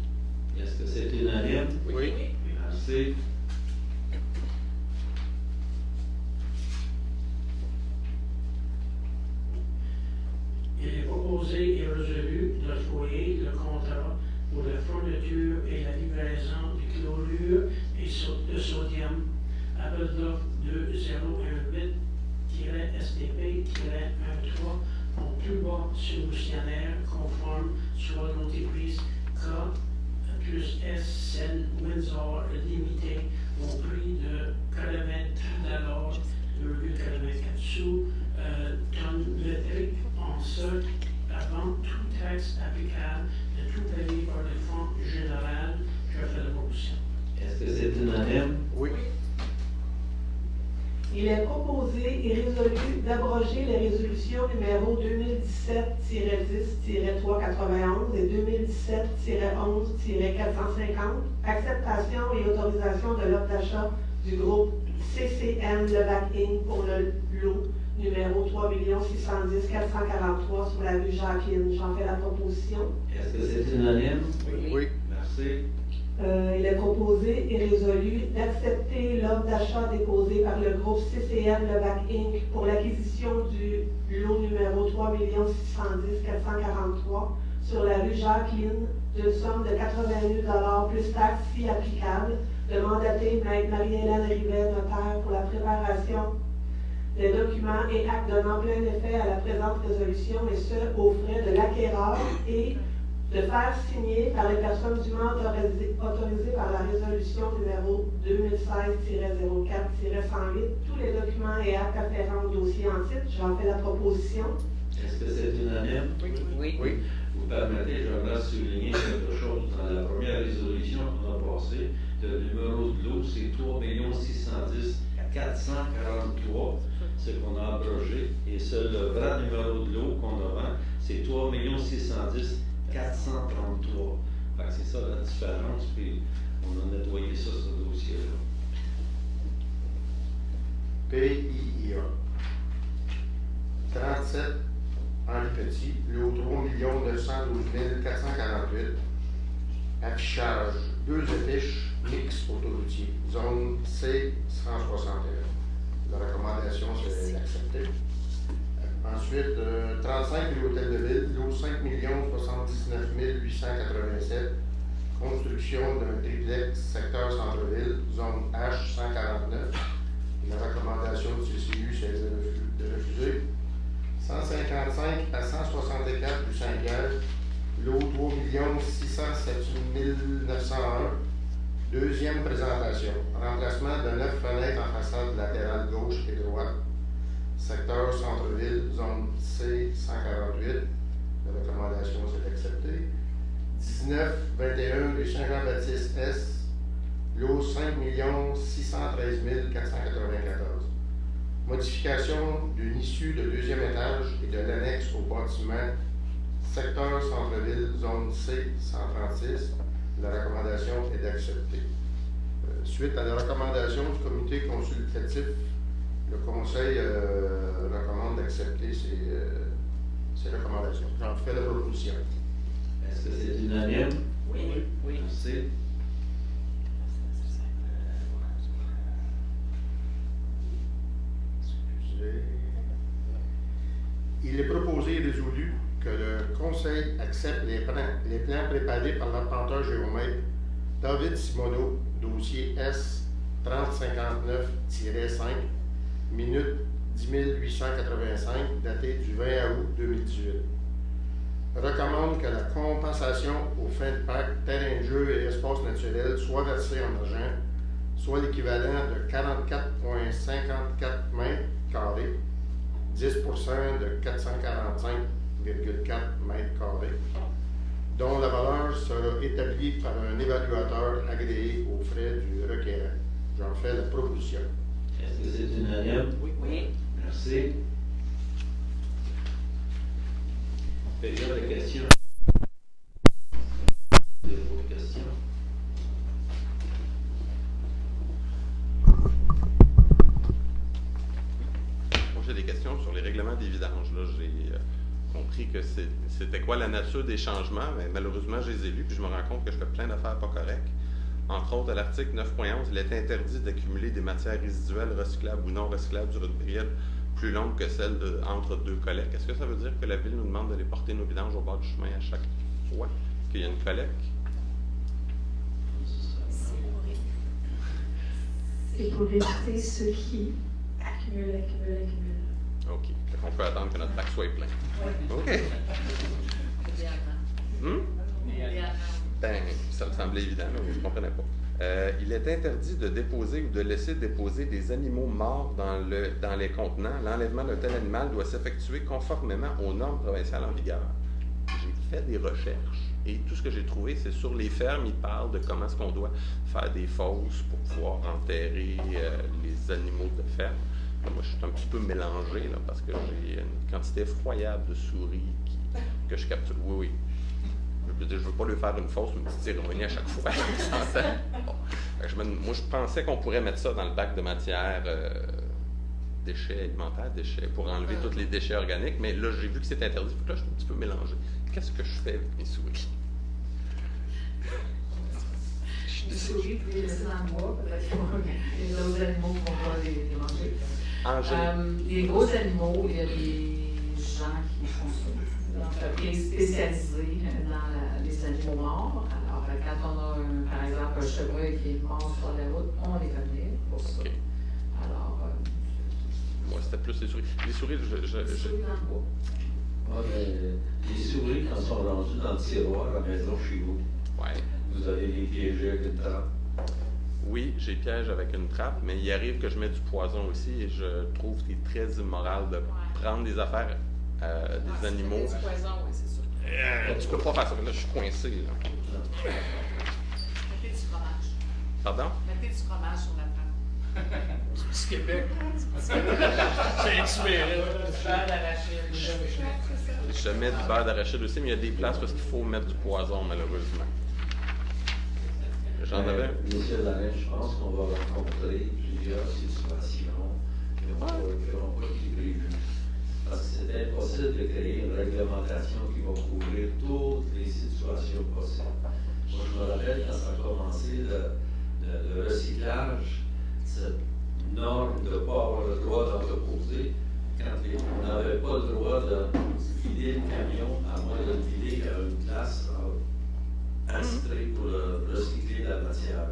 Est-ce que c'est unanime? Oui. Merci. Il est proposé et résolu d'octroyer le contrat pour la fourniture et la livraison du chlorure et de sodium appel d'offre 2018-STP-13 au plus bas solutionnaire conforme soit l'entreprise K plus S Cell Windsor limité au prix de 80 $, sous tonne métrique en ce avant toute taxe applicable de tout payé par le Fonds général. Je fais la proposition. Est-ce que c'est unanime? Oui. Il est proposé et résolu d'abroger les résolutions numéro 2017-10-391 et 2017-11-450, acceptation et autorisation de l'offre d'achat du groupe CCM Levac Inc. pour le lot numéro 3 610 443 sur la rue Jacqueline. J'en fais la proposition. Est-ce que c'est unanime? Oui. Merci. Il est proposé et résolu d'accepter l'offre d'achat déposée par le groupe CCM Levac Inc. pour l'acquisition du lot numéro 3 610 443 sur la rue Jacqueline d'une somme de 80 000 plus taxes si applicable, de mandater Maître Marie-Hélène Rivet, notaire, pour la préparation des documents et actes donnant plein effet à la présente résolution, et ce, aux frais de l'acquéreur, et de faire signer par les personnes dûment autorisées par la résolution numéro 2016-04-108 tous les documents et actes afférents au dossier en titre. J'en fais la proposition. Est-ce que c'est unanime? Oui. Vous permettez, j'aimerais souligner quelque chose. Dans la première résolution qu'on a passée, le numéro de lot, c'est 3 610 443, ce qu'on a abrogé. Et le vrai numéro de lot qu'on a, c'est 3 610 433. Fait que c'est ça la différence, puis on a nettoyé ça, ce dossier-là. PIIA. 37 Henri Petit, lot 3 912 448. Affichage, 2 affiches mix autoroutier, zone C161. La recommandation, c'est d'accepter. Ensuite, 35 l'hôtel de ville, lot 5 79 887. Construction d'un triplex, secteur centre-ville, zone H149. La recommandation du CCU, c'est de refuser. 155 à 164 du Saint-Pierre, lot 3 607 901. Deuxième présentation. Remplacement de 9 fenêtres en façade latérale gauche et droite. Secteur centre-ville, zone C148. La recommandation, c'est d'accepter. 19-21 rue Saint-Jean-Baptiste-Est, lot 5 613 494. Modification d'une issue de deuxième étage et de l'annexe au bâtiment, secteur centre-ville, zone C136. La recommandation est d'accepter. Suite à la recommandation du comité consultatif, le conseil recommande d'accepter ces recommandations. J'en fais la proposition. Est-ce que c'est unanime? Oui. Merci. Il est proposé et résolu que le Conseil accepte les plans préparés par l'arpenteur géomètre David Simoneau, dossier S 3059-5, minute 10 885, daté du 20 août 2018. Recommande que la compensation aux fins de parc, terrain de jeu et espace naturel soit versée en argent, soit l'équivalent de 44,54 mètres carrés, 10% de 445,4 mètres carrés, dont la valeur sera établie par un évaluateur agréé aux frais du requérant. J'en fais la proposition. Est-ce que c'est unanime? Oui. Merci. Période de questions. D'autres questions? Moi, j'ai des questions sur les règlements des vidanges. Là, j'ai compris que c'était quoi la nature des changements, mais malheureusement, je les ai lus, puis je me rends compte que je fais plein d'affaires pas correctes. Entre autres, à l'article 9.11, il est interdit d'accumuler des matières résiduelles recyclables ou non recyclables sur une période plus longue que celle entre deux collectes. Est-ce que ça veut dire que la Ville nous demande d'aller porter nos vidanges au bord du chemin à chaque fois qu'il y a une collecte? C'est pour éviter ceux qui accumulent. OK. On peut attendre que notre bac soit plein. Oui. OK. Ben, ça me semblait évident, mais je ne comprenais pas. Il est interdit de déposer ou de laisser déposer des animaux morts dans les contenants. L'enlèvement d'un tel animal doit s'effectuer conformément aux normes provinciales en vigueur. J'ai fait des recherches et tout ce que j'ai trouvé, c'est sur les fermes, ils parlent de comment est-ce qu'on doit faire des fosses pour pouvoir enterrer les animaux de ferme. Moi, je suis un petit peu mélangé là, parce que j'ai une quantité effroyable de souris que je capture. Oui. Je ne veux pas lui faire une fosse, une petite cérémonie à chaque fois. Bon. Moi, je pensais qu'on pourrait mettre ça dans le bac de matière déchets alimentaires, pour enlever tous les déchets organiques, mais là, j'ai vu que c'est interdit. Là, je suis un petit peu mélangé. Qu'est-ce que je fais avec mes souris? Les souris, vous les laissez dans le bois, peut-être les autres animaux ne vont pas les manger. Les gros animaux, il y a des gens qui font ça. L'entreprise spécialisée dans les animaux morts. Alors, quand on a, par exemple, un chevreuil qui est mort sur la route, on les fait venir pour ça. Okay. Alors, moi, c'était plus les souris. Les souris, les souris dans le bois. Les souris, quand elles sont rendues dans le tiroir à la maison chez vous, vous avez les piégés avec une trappe? Oui, j'ai piège avec une trappe, mais il arrive que je mets du poison aussi et je trouve que c'est très immoral de prendre des affaires des animaux. C'est du poison, oui, c'est sûr. Tu peux pas faire ça, là, je suis coincé. Là. Mettez du fromage. Pardon? Mettez du fromage sur la table. Du petit Québec. C'est beurre d'arachide. Je mets du beurre d'arachide aussi, mais il y a des places où il faut mettre du poison, malheureusement. J'en avais. Monsieur Larin, je pense qu'on va rencontrer plusieurs situations qui n'auront pas été prévues. Parce que c'est impossible de créer une réglementation qui va couvrir toutes les situations possibles. Moi, je me rappelle quand ça a commencé le recyclage, cette norme de ne pas avoir le droit d'entreposer, quand on n'avait pas le droit de vider le camion, à moins de le vider à une place attitrée pour recycler la matière.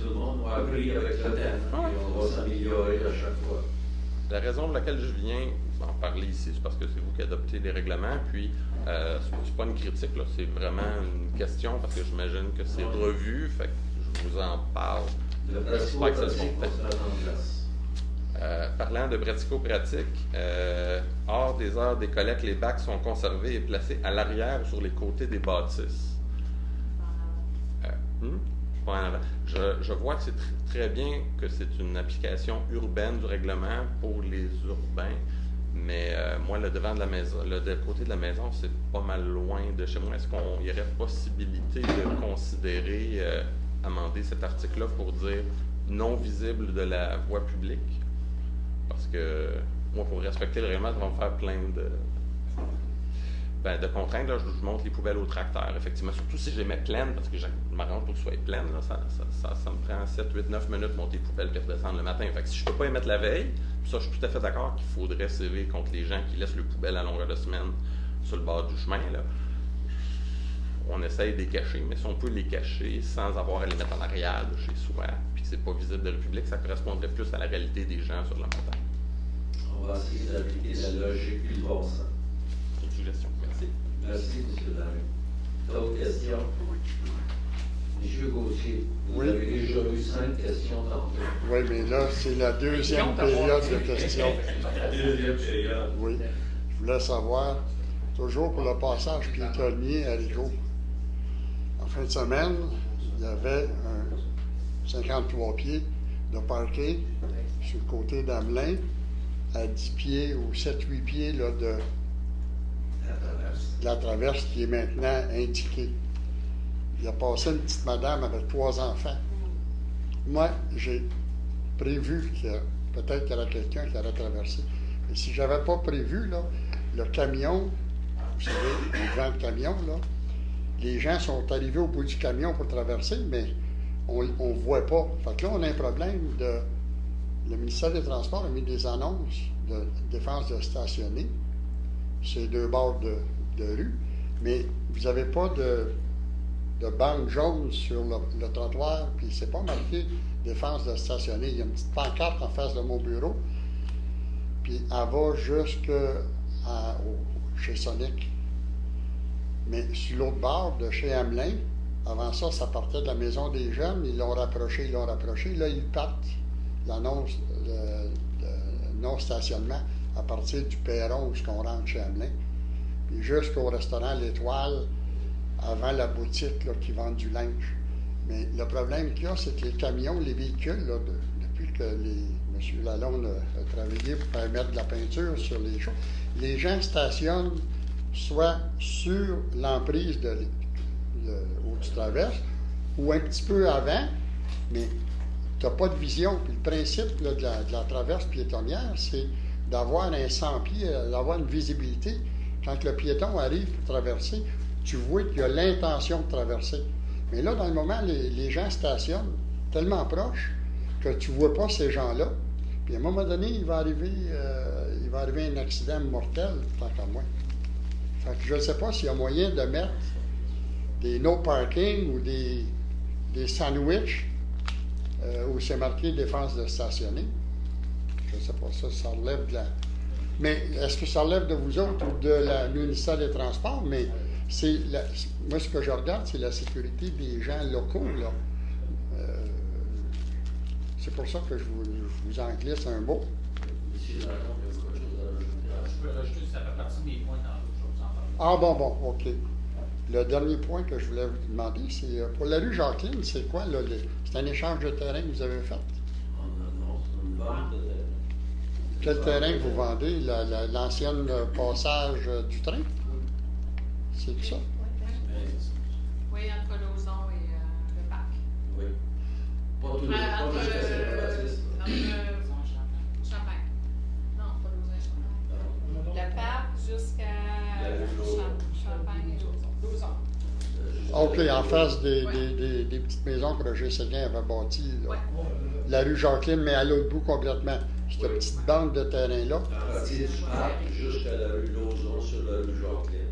Tout le monde a appris avec le temps, et on va s'améliorer à chaque fois. La raison pour laquelle je viens en parler ici, c'est parce que c'est vous qui adoptez les règlements, puis c'est pas une critique, là, c'est vraiment une question, parce que j'imagine que c'est revu, fait que je vous en parle. J'espère que c'est le bon temps. Parlant de pratico-pratique, hors des heures des collectes, les bacs sont conservés et placés à l'arrière ou sur les côtés des bâtisses. Pas en avant. Je vois que c'est très bien que c'est une application urbaine du règlement pour les urbains, mais moi, le devant de la maison, le côté de la maison, c'est pas mal loin de chez moi. Est-ce qu'il y aurait possibilité de considérer amender cet article-là pour dire non visible de la voie publique? Parce que moi, pour respecter le règlement, ça va me faire plein de contraintes. Là, je monte les poubelles au tracteur, effectivement. Surtout si je les mets pleines, parce que je m'arrange pour qu'elles soient pleines. Là, ça me prend 7, 8, 9 minutes de monter les poubelles et redescendre le matin. Fait que si je ne peux pas les mettre la veille, ça, je suis tout à fait d'accord qu'il faudrait sévir contre les gens qui laissent les poubelles à longueur de semaine sur le bord du chemin. Là. On essaye de les cacher, mais si on peut les cacher sans avoir à les mettre en arrière de chez soi, puis que c'est pas visible de la République, ça correspondrait plus à la réalité des gens sur la montagne. On va essayer d'appliquer la logique et le bon sens. C'est une suggestion. Merci. Merci, M. Larin. D'autres questions? M. Gauthier, vous avez déjà eu 5 questions tantôt. Oui, mais là, c'est la deuxième période de questions. Deuxième période. Oui. Je voulais savoir, toujours pour le passage piétonnier à Rigaud. En fin de semaine, il y avait 53 pieds de parquet sur le côté d'Amelin, à 10 pieds ou 7-8 pieds là, de la traverse qui est maintenant indiquée. Il a passé une petite madame avec 3 enfants. Moi, j'ai prévu que peut-être qu'il y aurait quelqu'un qui aurait traversé. Mais si je n'avais pas prévu, là, le camion, vous savez, le grand camion, là, les gens sont arrivés au bout du camion pour traverser, mais on ne voit pas. Fait que là, on a un problème de... Le ministère des Transports a mis des annonces de défense de stationner sur les 2 bords de rue, mais vous n'avez pas de bande jaune sur le trottoir, puis c'est pas marqué défense de stationner. Il y a une petite pancarte en face de mon bureau, puis elle va chez Sonic. Mais sur l'autre bord, de chez Hamelin, avant ça, ça partait de la maison des jeunes, ils l'ont rapproché, là, ils partent l'annonce de non-stationnement à partir du perron où on rentre chez Hamelin, puis jusqu'au restaurant L'Étoile, avant la boutique là, qui vend du linge. Mais le problème qu'il y a, c'est que les camions, les véhicules, là, depuis que M. Lalonde a travaillé pour faire mettre de la peinture sur les choses, les gens stationnent soit sur l'emprise où tu traverses, ou un petit peu avant, mais tu n'as pas de vision. Puis le principe là, de la traverse piétonnière, c'est d'avoir un 100 pieds, d'avoir une visibilité. Quand le piéton arrive pour traverser, tu vois qu'il a l'intention de traverser. Mais là, dans le moment, les gens stationnent tellement proches que tu ne vois pas ces gens-là. Puis à un moment donné, il va arriver un accident mortel, tant qu'à moi. Fait que je ne sais pas s'il y a moyen de mettre des no parking ou des sandwichs où c'est marqué défense de stationner. Je ne sais pas, ça relève de la... Mais est-ce que ça relève de vous autres ou de la ministère des Transports? Mais moi, ce que je regarde, c'est la sécurité des gens locaux, là. C'est pour ça que je vous en glisse un mot. Je peux rajouter, ça fait partie de mes points dans l'autre chose. Ah bon, OK. Le dernier point que je voulais vous demander, c'est pour la rue Jacqueline, c'est quoi, là? C'est un échange de terrain que vous avez fait? Non, c'est une vente de terrain. Quel terrain que vous vendez? L'ancienne passage du train? C'est ça? Oui, entre Lauson et le parc. Pas tout le monde, pas jusqu'à Saint-Jean-Baptiste. Champagne. Non, pas Lausanne, Champagne. Le parc jusqu'à Champagne et Lausanne. OK, en face des petites maisons que Roger Séguin avait bâties, là. La rue Jacqueline, mais à l'autre bout complètement. Cette petite bande de terrain-là. À partir du parc jusqu'à la rue Lauson sur la rue Jacqueline.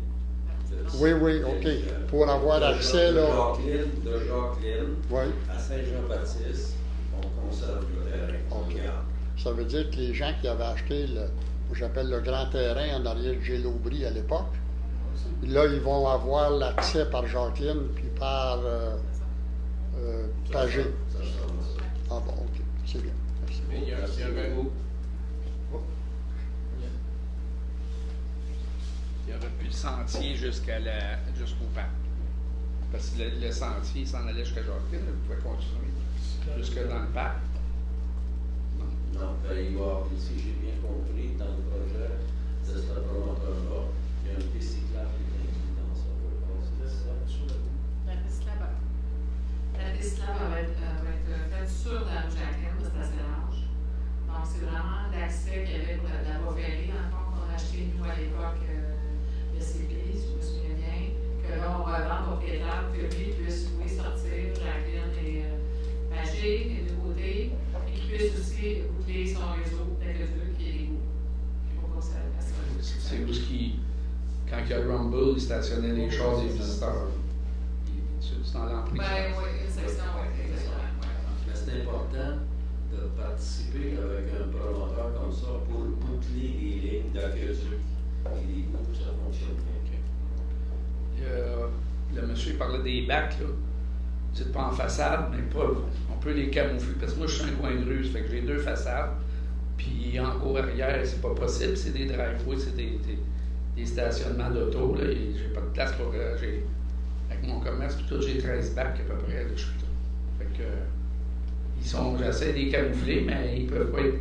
Oui, OK. Pour avoir accès, là. De Jacqueline à Saint-Jean-Baptiste, on conserve le terrain. OK. Ça veut dire que les gens qui avaient acheté que j'appelle le grand terrain en arrière de Gilles-Aubry à l'époque, là, ils vont avoir l'accès par Jacqueline puis par Pagé. Ah bon, OK. C'est bien. Merci. Mais il y a aurait plus de sentier jusqu'au parc. Parce que le sentier, il s'en allait jusqu'à Jacqueline, vous pouvez continuer jusque dans le parc. Non, il va y avoir, si j'ai bien compris, dans le projet de ce promoteur-là, il y a une piste cyclable qui est inclue dans ça. La piste là-bas. La piste là-bas va être faite sur la rue Jacqueline, parce que c'est assez large. Donc, c'est vraiment l'accès qu'il y avait pour la voie ferrée, dans le fond, qu'on a acheté, nous, à l'époque, de CP, si je me souviens bien, que là, on va vendre au propriétaire pour que lui puisse, oui, sortir Jacqueline et Pagé, les deux côtés, et qu'il puisse aussi boucler son réseau d'aqueduc qui est les bouts. C'est où quand il y a le Rumble, il stationnait les chars des visiteurs. C'est dans l'emprise. Oui, c'est ça, Mais c'est important de participer avec un promoteur comme ça pour boucler les lignes d'aqueduc et les bouts pour que ça fonctionne bien. Le monsieur parlait des bacs, là. C'est pas en façade, mais pas. On peut les camoufler. Parce que moi, je suis un coin de rue, ça fait que j'ai deux façades. Puis en cour arrière, c'est pas possible. C'est des driveways, c'est des stationnements d'auto. J'ai pas de place pour. Avec mon commerce, puis tout, j'ai 13 bacs à peu près. Là, je suis tout. Fait que. J'essaie de les camoufler, mais ils peuvent pas être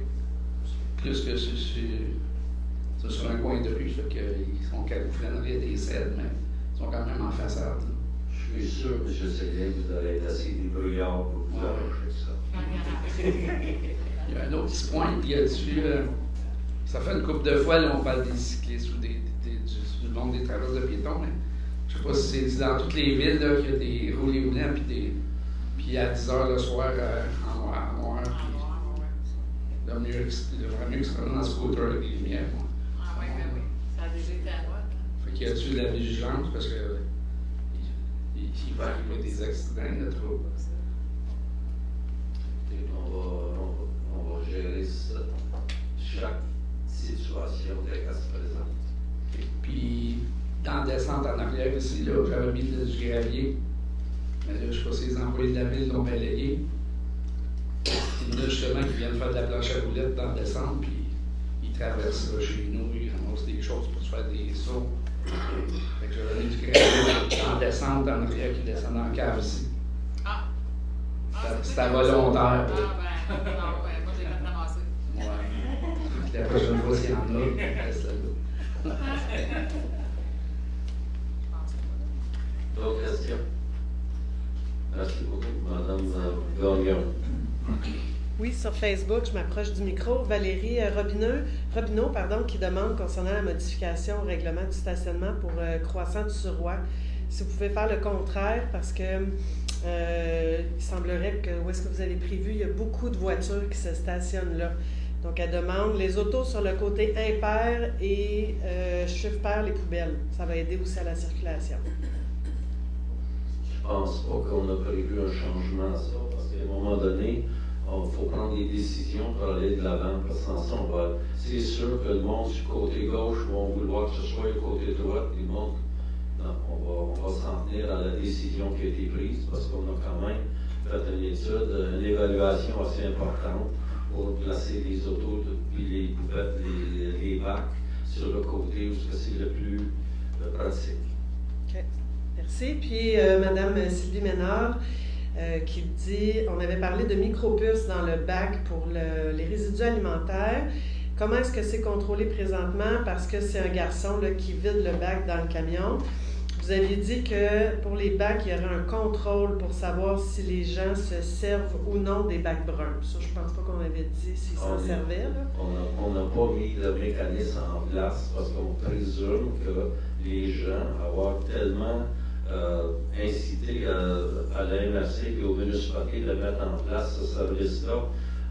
plus que sur un coin de rue. Fait qu'ils sont camouflés en arrière des cèdres, mais ils sont quand même en façade. Là. Je suis sûr, M. Séguin, que vous allez être assez débrouillard pour vous arranger ça. Il y a un autre petit point, il y a ça fait une couple de fois, là, on parle des cyclistes ou du monde des traverses de piétons, mais je sais pas si c'est dans toutes les villes là, qu'il y a des roulés roulants, puis à 10h le soir, en noir, puis il vaut mieux que se prenne en scooter avec les lumières. Ah oui. Ça a déjà été à droite. Fait qu'il y a-tu de la vigilance, parce que il va arriver des accidents, de trop. On va gérer ça, chaque situation dès qu'elle se présente. Et puis, dans la descente en arrière ici, là, j'avais mis du gravier. Mais là, je ne sais pas si les employés de la ville l'ont balayé. Il y en a justement qui viennent faire de la planche à roulettes dans la descente, puis ils traversent là, chez nous, ils ramassent des choses pour se faire des sauts. Fait que j'avais mis du gravier en descente en arrière qui descend dans la cave ici. C'était volontaire. Moi, j'ai fait ramasser. Ouais. La prochaine fois, s'il y en a, reste là. D'autres questions? Merci beaucoup, Mme Gagnon. Oui, sur Facebook, je m'approche du micro. Valérie Robineau, qui demande concernant la modification au règlement du stationnement pour Croissant-du-Suroît. Si vous pouvez faire le contraire, parce que il semblerait que où est-ce que vous avez prévu, il y a beaucoup de voitures qui se stationnent là. Donc, elle demande les autos sur le côté impair et chiffre pair les poubelles. Ça va aider aussi à la circulation. Je pense pas qu'on a prévu un changement à ça, parce qu'à un moment donné, il faut prendre des décisions pour aller de l'avant, parce que sans ça, c'est sûr que le monde du côté gauche va vouloir que ce soit le côté droit, du monde. Non, on va s'en tenir à la décision qui a été prise, parce qu'on a quand même fait une étude, une évaluation assez importante pour placer les autos puis les poubelles, les bacs sur le côté où c'est le plus pratique. OK. Merci. Puis, Mme Sylvie Ménard qui dit, on avait parlé de micropuces dans le bac pour les résidus alimentaires. Comment est-ce que c'est contrôlé présentement? Parce que c'est un garçon là, qui vide le bac dans le camion. Vous aviez dit que pour les bacs, il y aurait un contrôle pour savoir si les gens se servent ou non des bacs bruns. Ça, je pense pas qu'on avait dit s'ils s'en servaient. Là. On n'a pas mis le mécanisme en place parce qu'on présume que les gens avoir tellement incité à la MRC et aux municipalités de mettre en place ce service-là.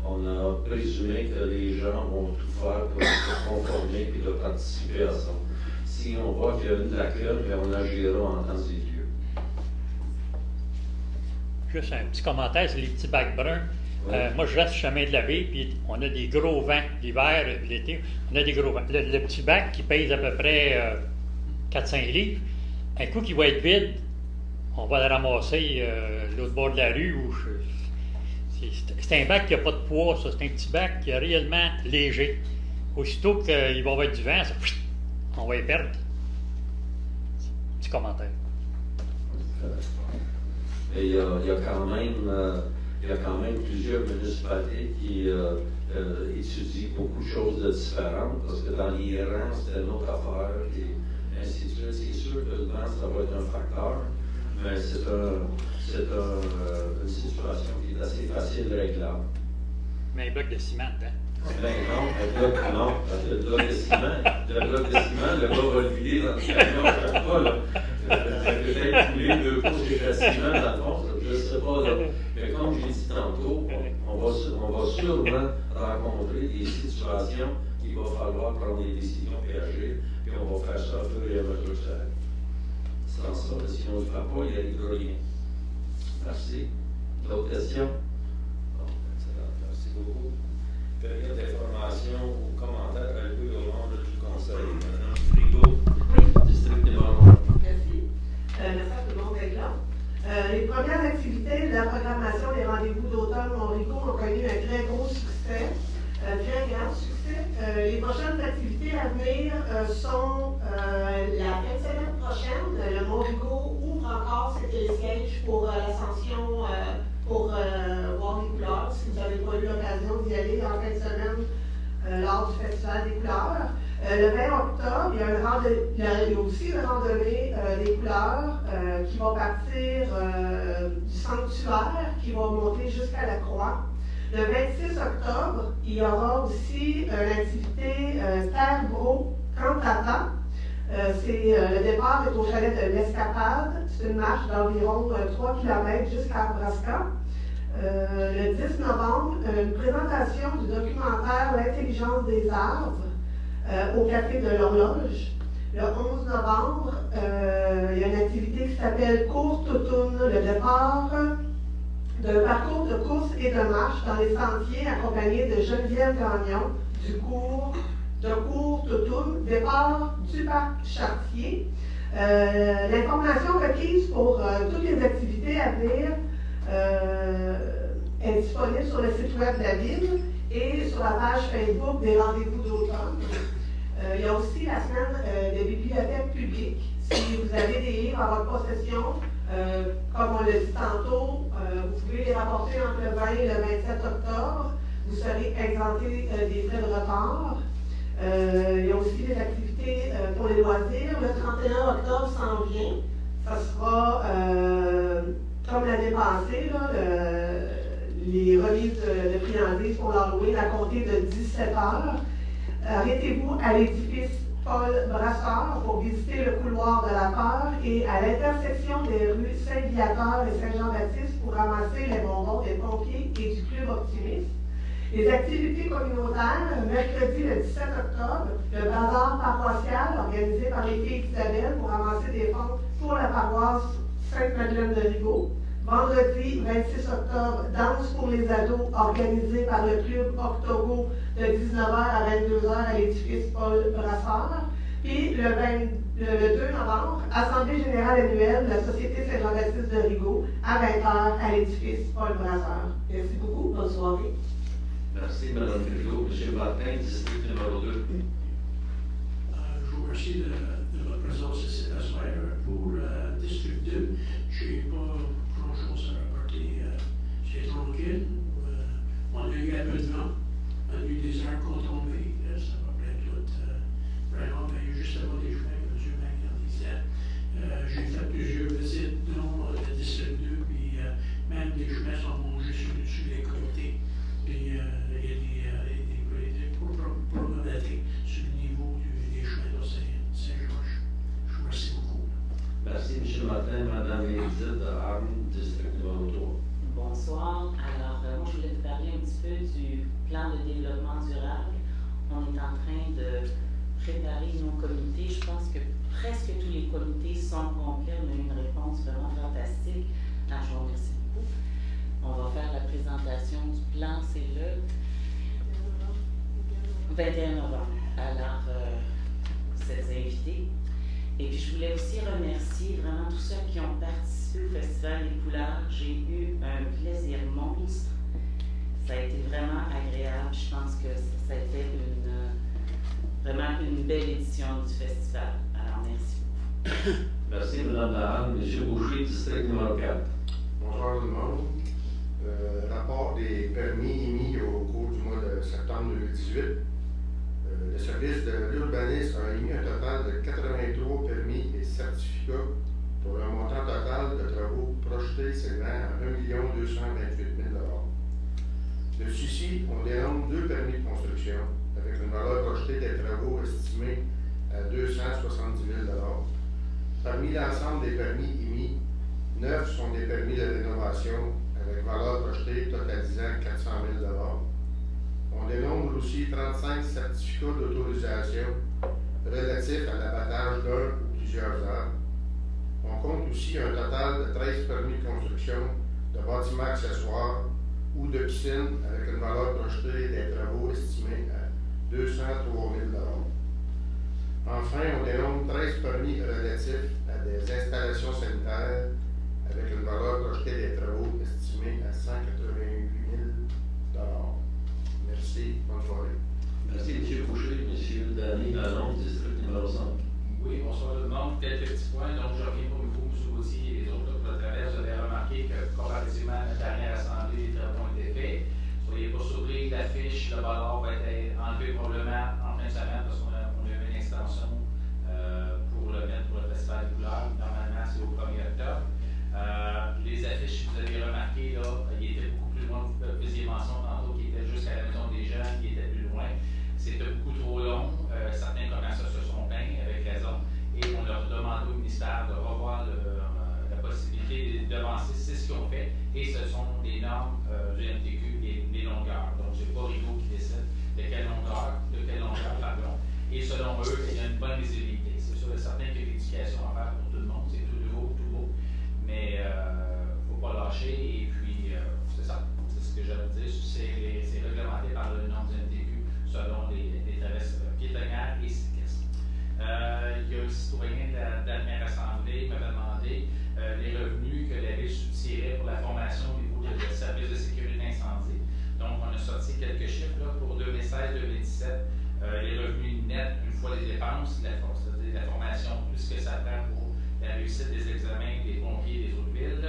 On a présumé que les gens vont tout faire pour se conformer et de participer à ça. Si on voit qu'il y a une lacune, on agira en temps et lieu. Juste un petit commentaire sur les petits bacs bruns. Ouais. Moi, je reste chemin de la baie, puis on a des gros vents l'hiver, l'été. On a des gros vents. Le petit bac qui pèse à peu près 4-5 livres, un coup qui va être vide, on va le ramasser l'autre bord de la rue. C'est un bac qui n'a pas de poids, ça. C'est un petit bac qui est réellement léger. Aussitôt qu'il va y avoir du vent, ça, on va y perdre. Petit commentaire. Et il y a quand même plusieurs municipalités qui étudient beaucoup de choses différentes, parce que dans l'Iran, c'était une autre affaire, et ainsi de suite. C'est sûr que le vent, ça va être un facteur, mais c'est une situation qui est assez facile réglable. Mais un bloc de ciment, hein? Ben non, le bloc de ciment, le gars va le vider dans le camion à chaque fois, là. Peut-être couler 2 pouces de ciment dans le fond, je ne sais pas, là. Mais comme je l'ai dit tantôt, on va sûrement rencontrer des situations qu'il va falloir prendre des décisions et agir, puis on va faire ça au fur et à mesure que ça arrive. Sans ça, si on ne le fait pas, il n'y arrivera rien. Merci. D'autres questions? Bon, excellent. Merci beaucoup. Période d'information ou commentaires relevés au membre du Conseil. Madame Frigo, district numéro 1. Merci. Merci à tout le monde d'être là. Les premières activités de la programmation des rendez-vous d'automne Montrico ont connu un très gros succès, très grand succès. Les prochaines activités à venir sont la fin de semaine prochaine. Le Montrico ouvre encore ses télésièges pour l'ascension, pour voir les couleurs, si vous n'avez pas eu l'occasion d'y aller en fin de semaine lors du Festival des couleurs. Le 20 octobre, il y a aussi une randonnée des couleurs qui va partir du sanctuaire, qui va monter jusqu'à la croix. Le 26 octobre, il y aura aussi l'activité Terre Bro Cantata. Le départ est au chalet de l'Escapade. C'est une marche d'environ 3 km jusqu'à Arbrasca. Le 10 novembre, une présentation du documentaire L'intelligence des arbres au Café de l'Horloge. Le 11 novembre, il y a une activité qui s'appelle Cours Toutoune, le départ d'un parcours de course et de marche dans les sentiers accompagné de Geneviève Gagnon du cours Toutoune, départ du parc Chartier. L'information requise pour toutes les activités à venir est disponible sur le site web de la ville et sur la page Facebook des rendez-vous d'automne. Il y a aussi la semaine des bibliothèques publiques. Si vous avez des livres à votre possession, comme on l'a dit tantôt, vous pouvez les rapporter entre le 20 et le 27 octobre. Vous serez exempté des frais de retard. Il y a aussi des activités pour les loisirs. Le 31 octobre s'en vient. Ça sera, comme l'année passée, là, les remises de friandises pour l'Halloween à compter de 17h. Arrêtez-vous à l'édifice Paul Brassard pour visiter le couloir de la peur et à l'intersection des rues Saint-Viateur et Saint-Jean-Baptiste pour ramasser les bonbons des pompiers et du Club Optimiste. Les activités communautaires, mercredi le 17 octobre, le bazar paroissial organisé par les filles d'Isabelle pour ramasser des fonds pour la paroisse Sainte-Madeleine de Rigaud. Vendredi 26 octobre, danse pour les ados organisée par le club Octogo de 19h à 22h à l'édifice Paul Brassard. Puis le 2 novembre, Assemblée générale annuelle de la Société Saint-Jean-Baptiste de Rigaud à 20h à l'édifice Paul Brassard. Merci beaucoup, bonne soirée. Merci, Mme Frigo. M. Martin, district numéro 2. Je vous remercie de votre présence ici la soirée pour le district 2. Je n'ai pas grand-chose à rapporter. C'est tranquille. On a eu un peu de vent. On a eu des heures qui ont tombé. Ça va bien tout. Vraiment, il y a juste avant des journées, M. Magnan disait. J'ai fait plusieurs visites, dont le district 2, puis même des chemins sont mangés sur les côtés. Puis il y a des problématiques sur le niveau des chemins de Saint-Georges. Je vous remercie beaucoup. Merci, M. Martin. Madame Edith Arme, district numéro 3. Bonsoir. Alors, moi, je voulais te parler un petit peu du plan de développement durable. On est en train de préparer nos comités. Je pense que presque tous les comités sont complets. On a eu une réponse vraiment fantastique. Alors, je vous remercie beaucoup. On va faire la présentation du plan. C'est le 21 novembre. Alors, vous êtes invités. Et puis, je voulais aussi remercier vraiment tous ceux qui ont participé au Festival des couleurs. J'ai eu un plaisir monstre. Ça a été vraiment agréable. Je pense que ça a été vraiment une belle édition du festival. Alors, merci beaucoup. Merci, Mme Lahalle. M. Boucher, district numéro 4. Bonsoir tout le monde. Rapport des permis émis au cours du mois de septembre 2018. Le service de l'urbanisme a émis un total de 83 permis et certificats pour un montant total de travaux projetés s'élevant à 1 228 000 $. De ceci, on dénombre 2 permis de construction avec une valeur projetée des travaux estimée à 270 000 $. Parmi l'ensemble des permis émis, 9 sont des permis de rénovation avec valeur projetée totalisant 400 000 $. On dénombre aussi 35 certificats d'autorisation relatifs à l'abattage d'un ou plusieurs arbres. On compte aussi un total de 13 permis de construction de bâtiments accessoires ou de piscines avec une valeur projetée des travaux estimés à 203 000 $. Enfin, on dénombre 13 permis relatifs à des installations sanitaires avec une valeur projetée des travaux estimés à 188 000 $. Merci, bonne soirée. Merci, M. Boucher. M. Danny Lalonde, district numéro 5. Oui, bonsoir tout le monde. Quelques petits points. Donc, je reviens pour vous, M. Gauthier et les autres pour le travers. Vous avez remarqué que, comparativement à la dernière assemblée, les travaux ont été faits. Soyez pas surpris, l'affiche, le ballon va être enlevé probablement en fin de semaine parce qu'on a eu une extension pour le mettre pour le Festival des couleurs. Normalement, c'est au 1er octobre. Les affiches, vous avez remarqué, là, il était beaucoup plus loin. Vous faisiez mention tantôt qui était jusqu'à la maison des jeunes, qui était plus loin. C'était beaucoup trop long. Certains commerçants se sont plaints, avec raison. Et on leur a demandé au ministère de revoir la possibilité d'avancer. C'est ce qu'ils ont fait. Et ce sont des normes du MTQ et les longueurs. Donc, c'est pas Rigaud qui décide de quelle longueur, pardon. Et selon eux, il y a une bonne visibilité. C'est sûr et certain qu'il y a l'éducation à faire pour tout le monde. C'est tout nouveau, tout beau. Mais il ne faut pas lâcher. Et puis, c'est ça. C'est ce que j'allais dire. C'est réglementé par le nom du MTQ selon les traverses piétonnières et cyclistes. Il y a un citoyen de la dernière assemblée qui m'avait demandé les revenus que la Ville soutirait pour la formation au niveau du service de sécurité incendie. Donc, on a sorti quelques chiffres là, pour 2016-2017. Les revenus nets, une fois les dépenses, c'est-à-dire la formation, plus que ça prend pour la réussite des examens des pompiers des autres villes,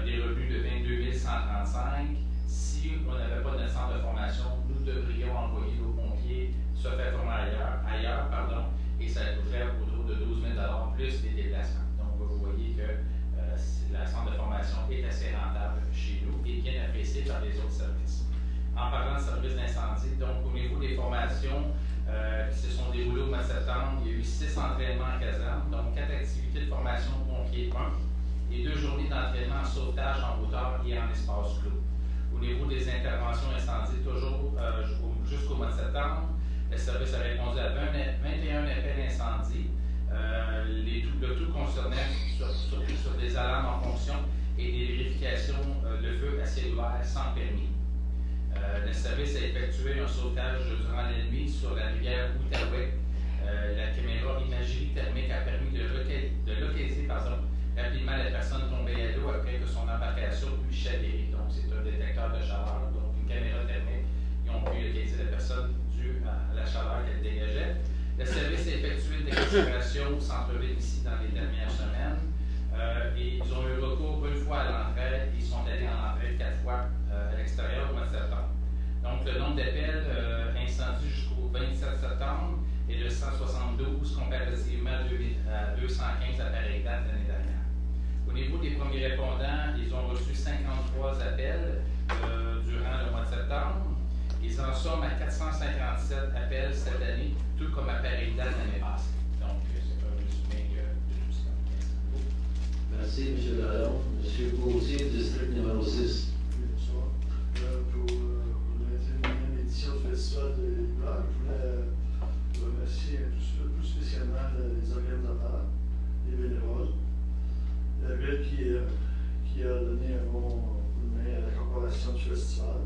des revenus de 22 135. Si on n'avait pas de notre centre de formation, nous devrions envoyer nos pompiers se faire former ailleurs, et ça coûterait autour de 12 000 $ plus des déplacements. Donc, vous voyez que la centre de formation est assez rentable chez nous et bien apprécié par les autres services. En parlant de services d'incendie, donc au niveau des formations qui se sont déroulées au mois de septembre, il y a eu 6 entraînements en caserne, donc 4 activités de formation pompiers 1 et 2 journées d'entraînement en sauvetage en hauteur et en espace clos. Au niveau des interventions incendies, toujours jusqu'au mois de septembre, le service a répondu à 21 appels d'incendie. Le tout concernait surtout sur des alarmes en fonction et des vérifications de feu à ciel ouvert sans permis. Le service a effectué un sauvetage durant la nuit sur la rivière Outaouais. La caméra imagerie thermique a permis de localiser rapidement la personne tombée à l'eau après que son embarcation eut chaviré. Donc, c'est un détecteur de chaleur, donc une caméra thermique. Ils ont pu localiser la personne due à la chaleur qu'elle dégageait. Le service a effectué une démonstration au centre-ville ici dans les dernières semaines. Et ils ont eu recours une fois à l'entrée. Ils sont allés en entrée 4 fois à l'extérieur au mois de septembre. Donc, le nombre d'appels incendie jusqu'au 27 septembre et de 172 comparativement à 215 à pareille date l'année dernière. Au niveau des premiers répondants, ils ont reçu 53 appels durant le mois de septembre. Ils en sont à 457 appels cette année, tout comme à pareille date l'année passée. Donc, c'est un résumé de tout ce qu'on a. Merci, M. Lalonde. M. Gauthier, district numéro 6. Bonsoir. Pour la 21e édition du Festival de l'Hiver, je voulais remercier tout spécialement les organisateurs, les bénévoles, la ville qui a donné un bon coup de main à la corporation du festival,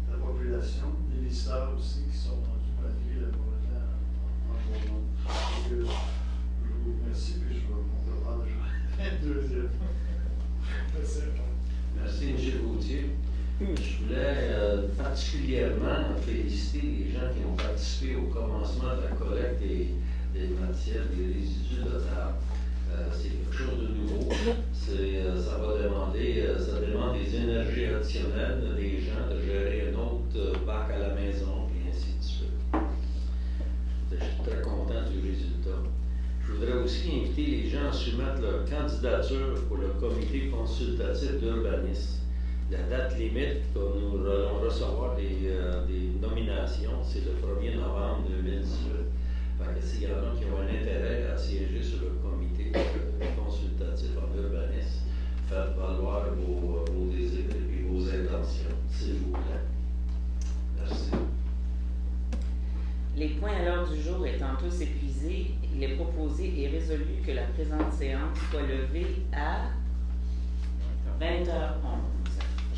la population, les visiteurs aussi qui sont rendus malgré le mauvais temps en bon nombre. Donc, je vous remercie, puis on va parler de deuxième. Merci. Merci, M. Gauthier. Je voulais particulièrement féliciter les gens qui ont participé au commencement de la collecte des matières, des résidus de table. C'est quelque chose de nouveau. Ça demande des énergies additionnelles des gens de gérer un autre bac à la maison, et ainsi de suite. Je suis très content du résultat. Je voudrais aussi inviter les gens à soumettre leur candidature pour le comité consultatif d'urbanisme. La date limite que nous allons recevoir des nominations, c'est le 1er novembre 2018. Fait que s'il y en a qui ont un intérêt à siéger sur le comité consultatif en urbanisme, faites valoir vos désirs et vos intentions, s'il vous plaît. Merci. Les points à l'ordre du jour étant tous épuisés, il est proposé et résolu que la présente séance soit levée à 20h11.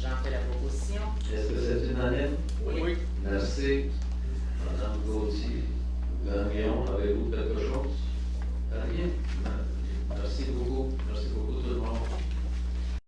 J'en fais la proposition. Est-ce que c'est unanime? Oui. Merci. Madame Gauthier, Gagnon, avez-vous quelque chose? Rien? Merci beaucoup. Merci beaucoup tout le monde.